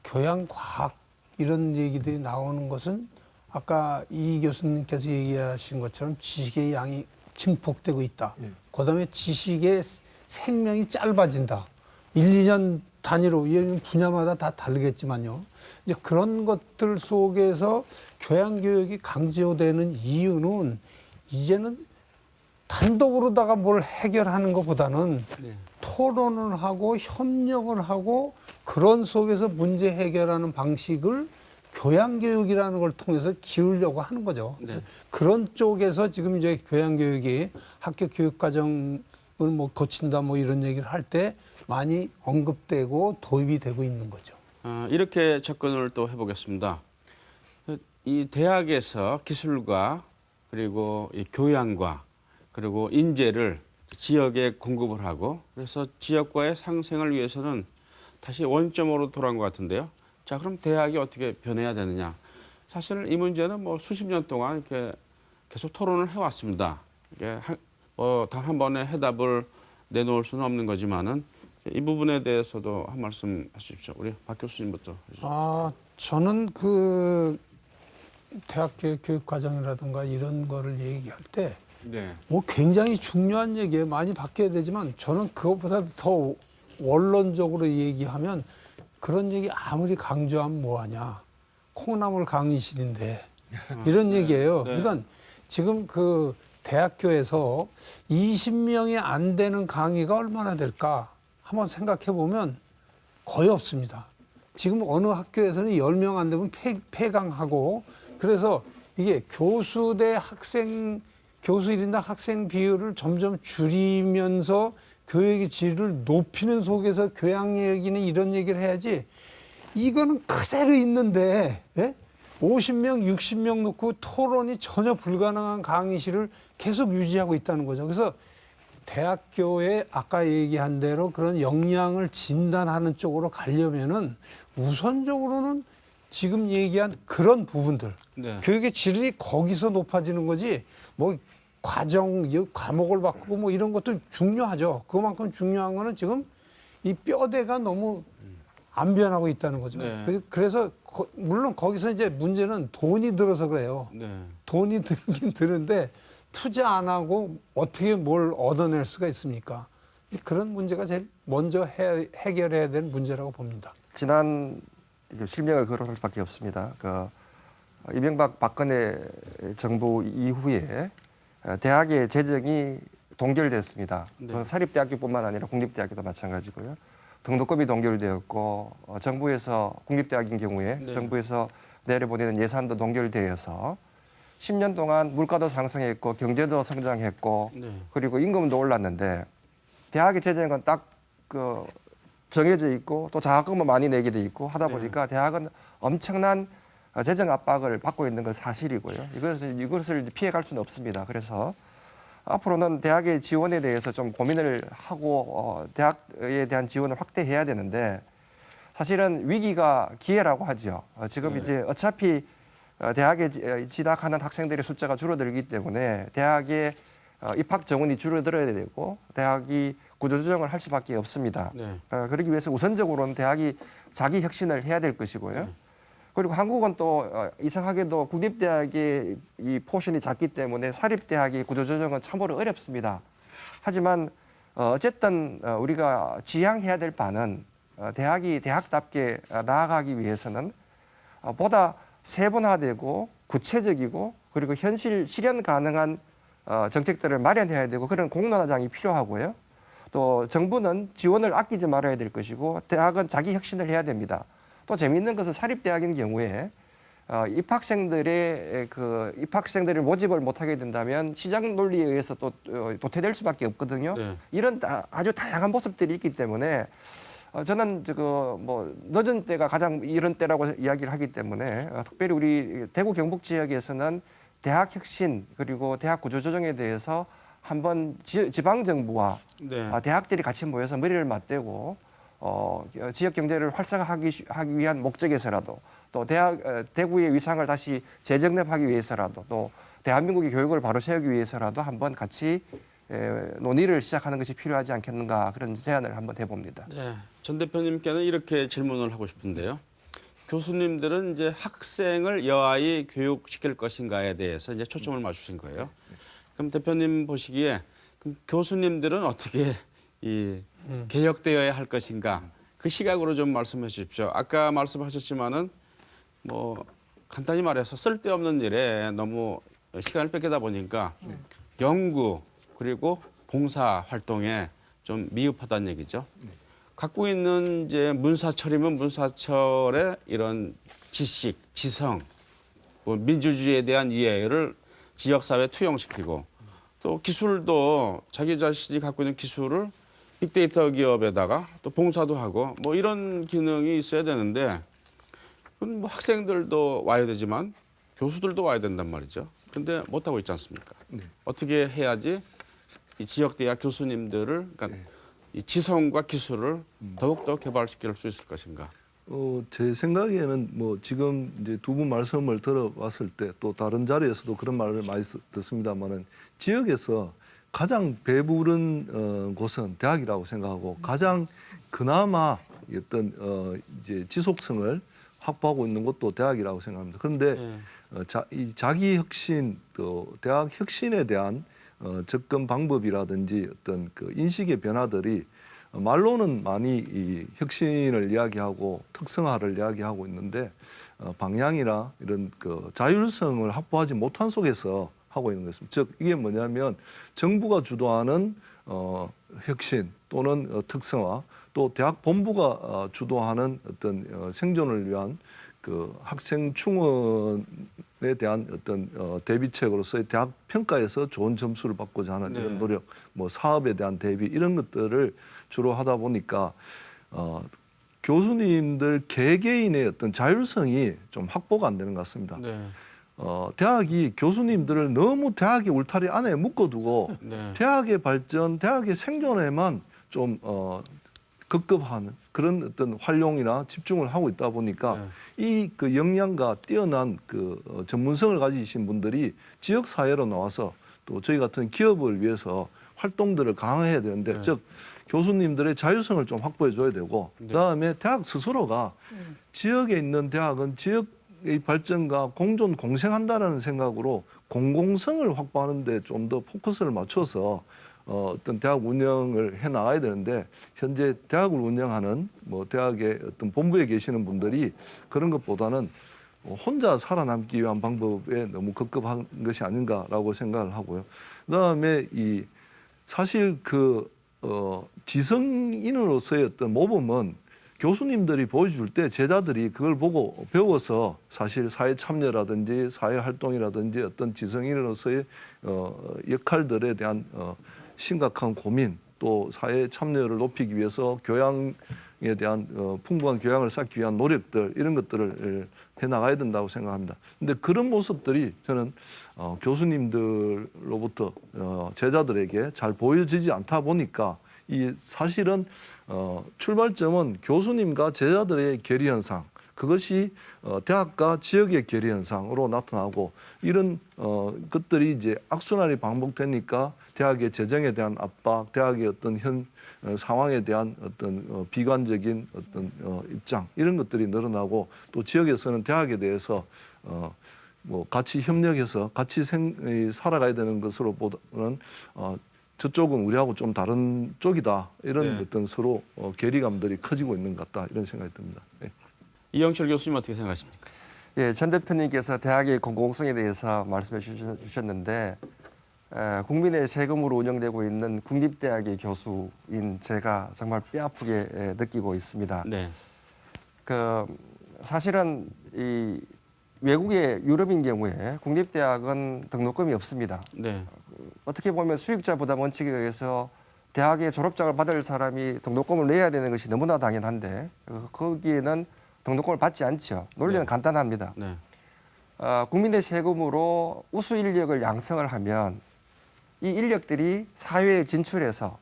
교양 과학 이런 얘기들이 나오는 것은 아까 이 교수님께서 얘기하신 것처럼 지식의 양이 증폭되고 있다. 예. 그다음에 지식의 생명이 짧아진다. 1, 2년 단위로 이 분야마다 다 다르겠지만요. 이제 그런 것들 속에서 교양 교육이 강조되는 이유는 이제는 단독으로다가 뭘 해결하는 것보다는 네. 토론을 하고 협력을 하고 그런 속에서 문제 해결하는 방식을 교양교육이라는 걸 통해서 기울려고 하는 거죠. 네. 그런 쪽에서 지금 이제 교양교육이 학교 교육과정을 뭐 거친다 뭐 이런 얘기를 할 때 많이 언급되고 도입이 되고 있는 거죠. 이렇게 접근을 또 해보겠습니다. 이 대학에서 기술과 그리고 이 교양과 그리고 인재를 지역에 공급을 하고 그래서 지역과의 상생을 위해서는 다시 원점으로 돌아온 것 같은데요. 자, 그럼 대학이 어떻게 변해야 되느냐? 사실 이 문제는 뭐 수십 년 동안 이렇게 계속 토론을 해왔습니다. 이게 단 한 번에 해답을 내놓을 수는 없는 거지만은 이 부분에 대해서도 한 말씀 하십시오. 우리 박 교수님부터. 저는 그 대학 교육 과정이라든가 이런 거를 얘기할 때 네. 뭐 굉장히 중요한 얘기에 많이 바뀌어야 되지만 저는 그것보다 더 원론적으로 얘기하면 그런 얘기 아무리 강조하면 뭐하냐. 콩나물 강의실인데 이런 얘기예요. 네. 그러니까 지금 그 대학교에서 20명이 안 되는 강의가 얼마나 될까 한번 생각해 보면 거의 없습니다. 지금 어느 학교에서는 10명 안 되면 폐강하고 그래서 이게 교수 대 학생, 교수 1인당 학생 비율을 점점 줄이면서 교육의 질을 높이는 속에서 교양 얘기는 이런 얘기를 해야지 이거는 그대로 있는데 예? 50명, 60명 놓고 토론이 전혀 불가능한 강의실을 계속 유지하고 있다는 거죠. 그래서 대학교에 아까 얘기한 대로 그런 역량을 진단하는 쪽으로 가려면은 우선적으로는 지금 얘기한 그런 부분들 네. 교육의 질이 거기서 높아지는 거지 뭐 과정, 과목을 바꾸고 뭐 이런 것도 중요하죠. 그만큼 중요한 거는 지금 이 뼈대가 너무 안 변하고 있다는 거죠. 네. 그래서 물론 거기서 이제 문제는 돈이 들어서 그래요. 네. 돈이 들긴 드는데 투자 안 하고 어떻게 뭘 얻어낼 수가 있습니까? 그런 문제가 제일 먼저 해결해야 될 문제라고 봅니다. 지난 실명을 거론할 수밖에 없습니다. 이명박 박근혜 정부 이후에 대학의 재정이 동결됐습니다. 네. 사립대학교뿐만 아니라 국립대학교도 마찬가지고요. 등록금이 동결되었고 정부에서 국립대학인 경우에 네. 정부에서 내려보내는 예산도 동결되어서 10년 동안 물가도 상승했고 경제도 성장했고 네. 그리고 임금도 올랐는데 대학의 재정은 딱 정해져 있고 또 자금을 많이 내게 돼 있고 하다 보니까 대학은 엄청난 재정 압박을 받고 있는 건 사실이고요. 이것을 피해갈 수는 없습니다. 그래서 앞으로는 대학의 지원에 대해서 좀 고민을 하고 대학에 대한 지원을 확대해야 되는데 사실은 위기가 기회라고 하죠. 지금 네. 이제 어차피 대학에 진학하는 학생들의 숫자가 줄어들기 때문에 대학의 입학 정원이 줄어들어야 되고 대학이 구조조정을 할 수밖에 없습니다. 네. 그러기 위해서 우선적으로는 대학이 자기 혁신을 해야 될 것이고요. 그리고 한국은 또 이상하게도 국립대학의 이 포션이 작기 때문에 사립대학의 구조조정은 참으로 어렵습니다. 하지만 어쨌든 우리가 지향해야 될 바는 대학이 대학답게 나아가기 위해서는 보다 세분화되고 구체적이고 그리고 현실 실현 가능한 정책들을 마련해야 되고 그런 공론화장이 필요하고요. 또 정부는 지원을 아끼지 말아야 될 것이고 대학은 자기 혁신을 해야 됩니다. 또 재미있는 것은 사립대학인 경우에 입학생들을 모집을 못하게 된다면 시장 논리에 의해서 또 도태될 수밖에 없거든요. 네. 이런 아주 다양한 모습들이 있기 때문에 저는 늦은 때가 가장 이런 때라고 이야기를 하기 때문에 특별히 우리 대구 경북 지역에서는 대학 혁신 그리고 대학 구조조정에 대해서 한번 지방 정부와 네. 대학들이 같이 모여서 머리를 맞대고 지역 경제를 활성화하기 위한 목적에서라도 또 대구의 위상을 다시 재정립하기 위해서라도 또 대한민국의 교육을 바로 세우기 위해서라도 한번 같이 논의를 시작하는 것이 필요하지 않겠는가 그런 제안을 한번 해봅니다. 네. 전 대표님께는 이렇게 질문을 하고 싶은데요. 교수님들은 이제 학생을 여하이 교육시킬 것인가에 대해서 이제 초점을 맞추신 거예요. 그럼 대표님 보시기에 그럼 교수님들은 어떻게 개혁되어야 할 것인가 그 시각으로 좀 말씀해 주십시오. 아까 말씀하셨지만은 뭐 간단히 말해서 쓸데없는 일에 너무 시간을 뺏기다 보니까 연구 그리고 봉사 활동에 좀 미흡하다는 얘기죠. 갖고 있는 이제 문사철이면 문사철의 이런 지식, 지성, 뭐 민주주의에 대한 이해를 지역사회에 투영시키고 또 기술도 자기 자신이 갖고 있는 기술을 빅데이터 기업에다가 또 봉사도 하고 뭐 이런 기능이 있어야 되는데 그건 뭐 학생들도 와야 되지만 교수들도 와야 된단 말이죠. 그런데 못하고 있지 않습니까? 네. 어떻게 해야지 이 지역대학 교수님들을 그러니까 이 지성과 기술을 더욱더 개발시킬 수 있을 것인가? 제 생각에는 뭐 지금 이제 두 분 말씀을 들어봤을 때 또 다른 자리에서도 그런 말을 많이 듣습니다만은 지역에서 가장 배부른 곳은 대학이라고 생각하고 가장 그나마 어떤 이제 지속성을 확보하고 있는 곳도 대학이라고 생각합니다. 그런데 이 자기 혁신 또 대학 혁신에 대한 접근 방법이라든지 어떤 그 인식의 변화들이 말로는 많이 이 혁신을 이야기하고 특성화를 이야기하고 있는데 방향이나 이런 그 자율성을 확보하지 못한 속에서 하고 있는 것입니다. 즉 이게 뭐냐면 정부가 주도하는 혁신 또는 특성화 또 대학 본부가 주도하는 어떤 생존을 위한 그 학생 충원에 대한 어떤 대비책으로서의 대학 평가에서 좋은 점수를 받고자 하는 이런 노력, 뭐 사업에 대한 대비 이런 것들을 주로 하다 보니까 교수님들 개개인의 어떤 자율성이 좀 확보가 안 되는 것 같습니다. 네. 대학이 교수님들을 너무 대학의 울타리 안에 묶어두고 네. 대학의 발전, 대학의 생존에만 좀 급급하는 그런 어떤 활용이나 집중을 하고 있다 보니까 이 그 역량과 뛰어난 그 전문성을 가지신 분들이 지역 사회로 나와서 또 저희 같은 기업을 위해서 활동들을 강화해야 되는데 즉 교수님들의 자율성을 좀 확보해 줘야 되고 그다음에 대학 스스로가 지역에 있는 대학은 지역의 발전과 공존 공생한다라는 생각으로 공공성을 확보하는 데 좀 더 포커스를 맞춰서 어떤 대학 운영을 해 나가야 되는데 현재 대학을 운영하는 뭐 대학의 어떤 본부에 계시는 분들이 그런 것보다는 혼자 살아남기 위한 방법에 너무 급급한 것이 아닌가라고 생각을 하고요. 그다음에 이 사실 그 지성인으로서의 어떤 모범은 교수님들이 보여줄 때 제자들이 그걸 보고 배워서 사실 사회 참여라든지 사회 활동이라든지 어떤 지성인으로서의 역할들에 대한 심각한 고민 또 사회 참여를 높이기 위해서 교양에 대한 풍부한 교양을 쌓기 위한 노력들 이런 것들을 해 나가야 된다고 생각합니다. 근데 그런 모습들이 저는 교수님들로부터 제자들에게 잘 보여지지 않다 보니까 이 사실은 출발점은 교수님과 제자들의 괴리 현상 그것이 대학과 지역의 괴리 현상으로 나타나고 이런 것들이 이제 악순환이 반복되니까 대학의 재정에 대한 압박, 대학의 어떤 현 상황에 대한 어떤 비관적인 어떤 입장 이런 것들이 늘어나고 또 지역에서는 대학에 대해서 뭐 같이 협력해서 같이 살아가야 되는 것으로 보다는 저쪽은 우리하고 좀 다른 쪽이다 이런 어떤 서로 괴리감들이 커지고 있는 것 같다 이런 생각이 듭니다. 네. 이영철 교수님 어떻게 생각하십니까? 예, 전 대표님께서 대학의 공공성에 대해서 말씀해 주셨는데 국민의 세금으로 운영되고 있는 국립대학의 교수인 제가 정말 뼈아프게 느끼고 있습니다. 네. 그 사실은 이 외국의 유럽인 경우에 국립대학은 등록금이 없습니다. 네. 어떻게 보면 수익자 부담 원칙에 의해서 대학의 졸업장을 받을 사람이 등록금을 내야 되는 것이 너무나 당연한데 거기에는 등록금을 받지 않죠. 논리는 간단합니다. 네. 국민의 세금으로 우수 인력을 양성을 하면 이 인력들이 사회에 진출해서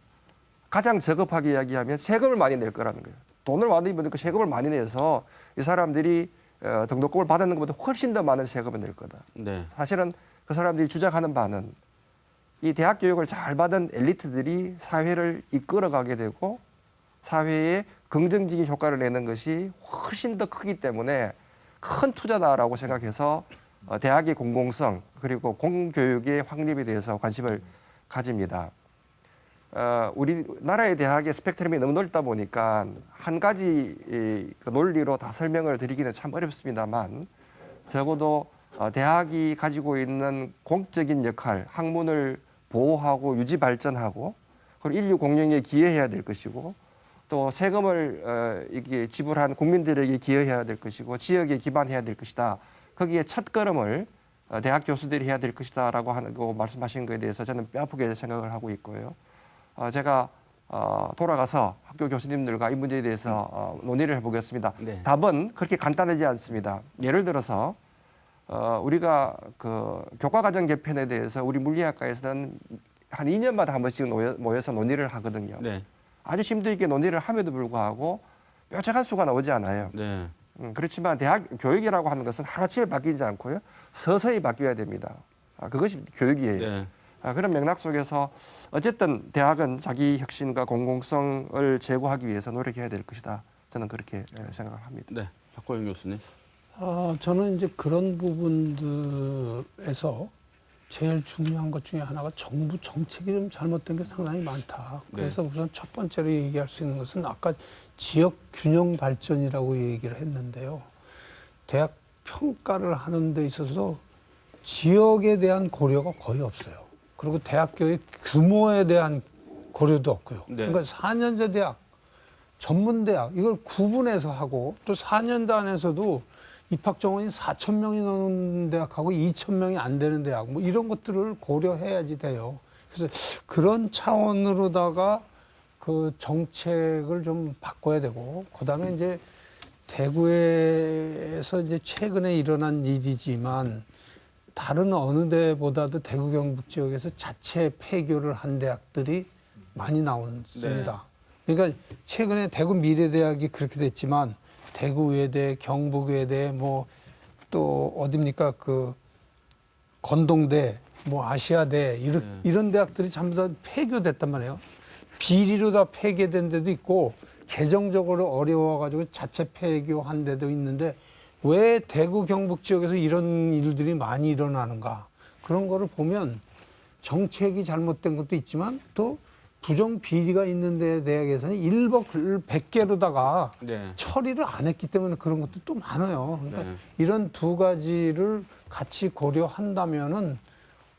가장 저급하게 이야기하면 세금을 많이 낼 거라는 거예요. 돈을 많이 버니까 세금을 많이 내서 이 사람들이 등록금을 받는 것보다 훨씬 더 많은 세금을 낼 거다. 네. 사실은 그 사람들이 주장하는 바는 이 대학 교육을 잘 받은 엘리트들이 사회를 이끌어가게 되고 사회에 긍정적인 효과를 내는 것이 훨씬 더 크기 때문에 큰 투자다라고 생각해서 대학의 공공성 그리고 공교육의 확립에 대해서 관심을 가집니다. 우리나라의 대학의 스펙트럼이 너무 넓다 보니까 한 가지 그 논리로 다 설명을 드리기는 참 어렵습니다만 적어도 대학이 가지고 있는 공적인 역할, 학문을 보호하고 유지 발전하고 그리고 인류 공영에 기여해야 될 것이고 또 세금을 이게 지불한 국민들에게 기여해야 될 것이고 지역에 기반해야 될 것이다. 거기에 첫 걸음을 대학 교수들이 해야 될 것이다라고 하는 거 말씀하신 것에 대해서 저는 뼈아프게 생각을 하고 있고요. 제가 돌아가서 학교 교수님들과 이 문제에 대해서 논의를 해보겠습니다. 네. 답은 그렇게 간단하지 않습니다. 예를 들어서 우리가 그 교과과정 개편에 대해서 우리 물리학과에서는 한 2년마다 한 번씩 모여서 논의를 하거든요. 네. 아주 심도 있게 논의를 함에도 불구하고 뾰족한 수가 나오지 않아요. 네. 그렇지만 대학 교육이라고 하는 것은 하루아침에 바뀌지 않고요. 서서히 바뀌어야 됩니다. 그것이 교육이에요. 네. 그런 맥락 속에서 어쨌든 대학은 자기 혁신과 공공성을 제고하기 위해서 노력해야 될 것이다. 저는 그렇게 생각을 합니다. 네. 박고영 교수님. 저는 이제 그런 부분들에서 제일 중요한 것 중에 하나가 정부 정책이 좀 잘못된 게 상당히 많다. 그래서 우선 첫 번째로 얘기할 수 있는 것은 아까 지역 균형 발전이라고 얘기를 했는데요. 대학 평가를 하는 데 있어서 지역에 대한 고려가 거의 없어요. 그리고 대학교의 규모에 대한 고려도 없고요. 네. 그러니까 4년제 대학, 전문대학 이걸 구분해서 하고 또 4년제 안에서도 입학 정원이 4,000명이 넘는 대학하고 2,000명이 안 되는 대학 뭐 이런 것들을 고려해야지 돼요. 그래서 그런 차원으로다가 그 정책을 좀 바꿔야 되고 그다음에 이제 대구에서 이제 최근에 일어난 일이지만 다른 어느 데보다도 대구 경북 지역에서 자체 폐교를 한 대학들이 많이 나왔습니다. 그러니까 최근에 대구 미래대학이 그렇게 됐지만 대구 의대, 경북 의대, 뭐 또 어딥니까 그 건동대, 뭐 아시아대 이런 대학들이 전부 다 폐교됐단 말이에요. 비리로 다 폐교된 데도 있고 재정적으로 어려워가지고 자체 폐교한 데도 있는데 왜 대구 경북 지역에서 이런 일들이 많이 일어나는가? 그런 거를 보면 정책이 잘못된 것도 있지만 또 부정 비리가 있는 데 대학에서는 1박 100개로다가 네. 처리를 안 했기 때문에 그런 것도 또 많아요. 그러니까 네. 이런 두 가지를 같이 고려한다면은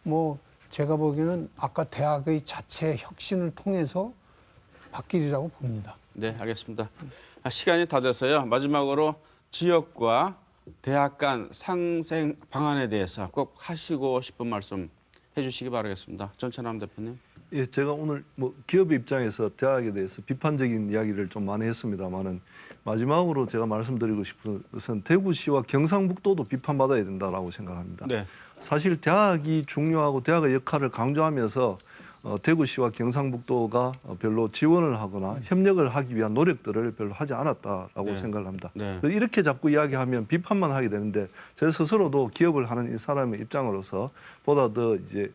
뭐 제가 보기에는 아까 대학의 자체 혁신을 통해서 바뀌리라고 봅니다. 네, 알겠습니다. 시간이 다 돼서요. 마지막으로 지역과 대학 간 상생 방안에 대해서 꼭 하시고 싶은 말씀 해주시기 바라겠습니다. 전천남 대표님. 예, 제가 오늘 뭐 기업의 입장에서 대학에 대해서 비판적인 이야기를 좀 많이 했습니다만은 마지막으로 제가 말씀드리고 싶은 것은 대구시와 경상북도도 비판받아야 된다라고 생각합니다. 네. 사실 대학이 중요하고 대학의 역할을 강조하면서 대구시와 경상북도가 별로 지원을 하거나 협력을 하기 위한 노력들을 별로 하지 않았다라고 네. 생각을 합니다. 네. 이렇게 자꾸 이야기하면 비판만 하게 되는데 제 스스로도 기업을 하는 이 사람의 입장으로서 보다 더 이제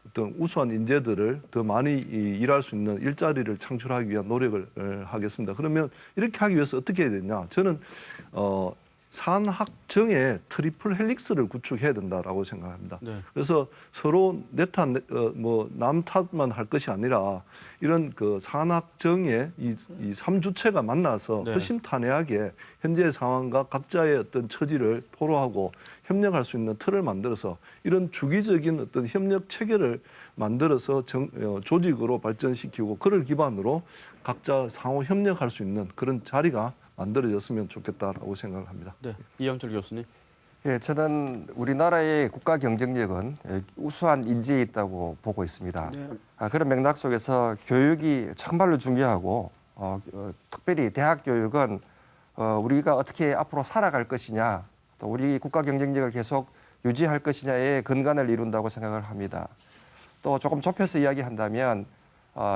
어떤 우수한 인재들을 더 많이 일할 수 있는 일자리를 창출하기 위한 노력을 하겠습니다. 그러면 이렇게 하기 위해서 어떻게 해야 되냐? 저는 산학정에 트리플 헬릭스를 구축해야 된다라고 생각합니다. 네. 그래서 서로 내 탓, 남 탓만 할 것이 아니라 이런 그 산학정에 이 3주체가 만나서 네. 허심탄회하게 현재의 상황과 각자의 어떤 처지를 토로하고 협력할 수 있는 틀을 만들어서 이런 주기적인 어떤 협력 체계를 만들어서 조직으로 발전시키고 그를 기반으로 각자 상호 협력할 수 있는 그런 자리가 만들어졌으면 좋겠다라고 생각을 합니다. 네. 이영철 교수님. 예, 저는 우리나라의 국가 경쟁력은 우수한 인재에 있다고 보고 있습니다. 네. 그런 맥락 속에서 교육이 정말로 중요하고 특별히 대학 교육은 우리가 어떻게 앞으로 살아갈 것이냐 또 우리 국가 경쟁력을 계속 유지할 것이냐의 근간을 이룬다고 생각을 합니다. 또 조금 좁혀서 이야기한다면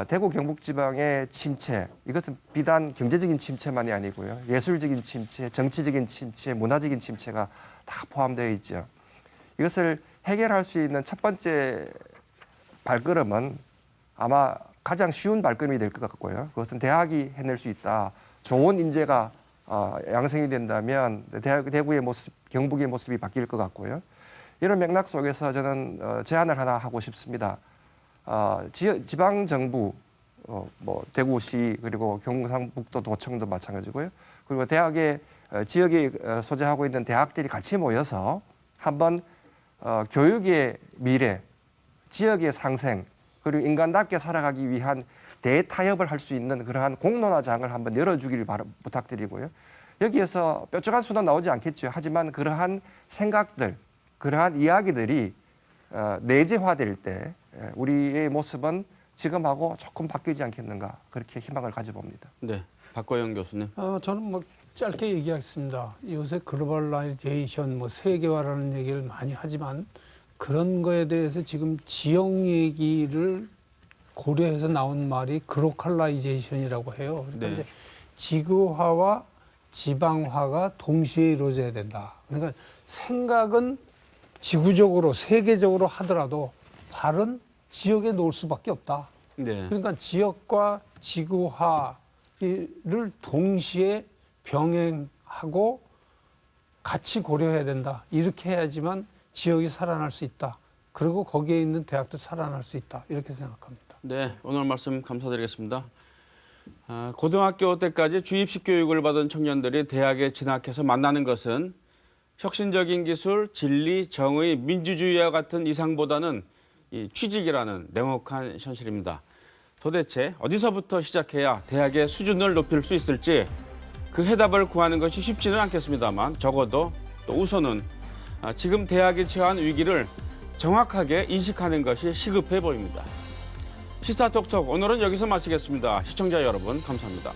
대구 경북지방의 침체 이것은 비단 경제적인 침체만이 아니고요. 예술적인 침체, 정치적인 침체, 문화적인 침체가 다 포함되어 있죠. 이것을 해결할 수 있는 첫 번째 발걸음은 아마 가장 쉬운 발걸음이 될 것 같고요. 그것은 대학이 해낼 수 있다. 좋은 인재가 양성이 된다면 대구의 모습, 경북의 모습이 바뀔 것 같고요. 이런 맥락 속에서 저는 제안을 하나 하고 싶습니다. 지방 정부, 뭐 대구시 그리고 경상북도 도청도 마찬가지고요. 그리고 대학의 지역에 소재하고 있는 대학들이 같이 모여서 한번 교육의 미래, 지역의 상생 그리고 인간답게 살아가기 위한 대타협을 할 수 있는 그러한 공론화장을 한번 열어주기를 부탁드리고요. 여기에서 뾰족한 수는 나오지 않겠죠. 하지만 그러한 생각들, 그러한 이야기들이 내재화될 때 우리의 모습은 지금하고 조금 바뀌지 않겠는가 그렇게 희망을 가져봅니다. 네. 박고영 교수님. 저는 뭐 짧게 얘기하겠습니다. 요새 글로벌라이제이션, 뭐 세계화라는 얘기를 많이 하지만 그런 거에 대해서 지금 지역 얘기를 고려해서 나온 말이 글로컬라이제이션이라고 해요. 그러니까 네. 이제 지구화와 지방화가 동시에 이루어져야 된다. 그러니까 생각은 지구적으로 세계적으로 하더라도 발은 지역에 놓을 수밖에 없다. 네. 그러니까 지역과 지구화를 동시에 병행하고 같이 고려해야 된다. 이렇게 해야지만 지역이 살아날 수 있다. 그리고 거기에 있는 대학도 살아날 수 있다. 이렇게 생각합니다. 네, 오늘 말씀 감사드리겠습니다. 고등학교 때까지 주입식 교육을 받은 청년들이 대학에 진학해서 만나는 것은 혁신적인 기술, 진리, 정의, 민주주의와 같은 이상보다는 이 취직이라는 냉혹한 현실입니다. 도대체 어디서부터 시작해야 대학의 수준을 높일 수 있을지 그 해답을 구하는 것이 쉽지는 않겠습니다만 적어도 또 우선은 지금 대학이 처한 위기를 정확하게 인식하는 것이 시급해 보입니다. 시사톡톡 오늘은 여기서 마치겠습니다. 시청자 여러분 감사합니다.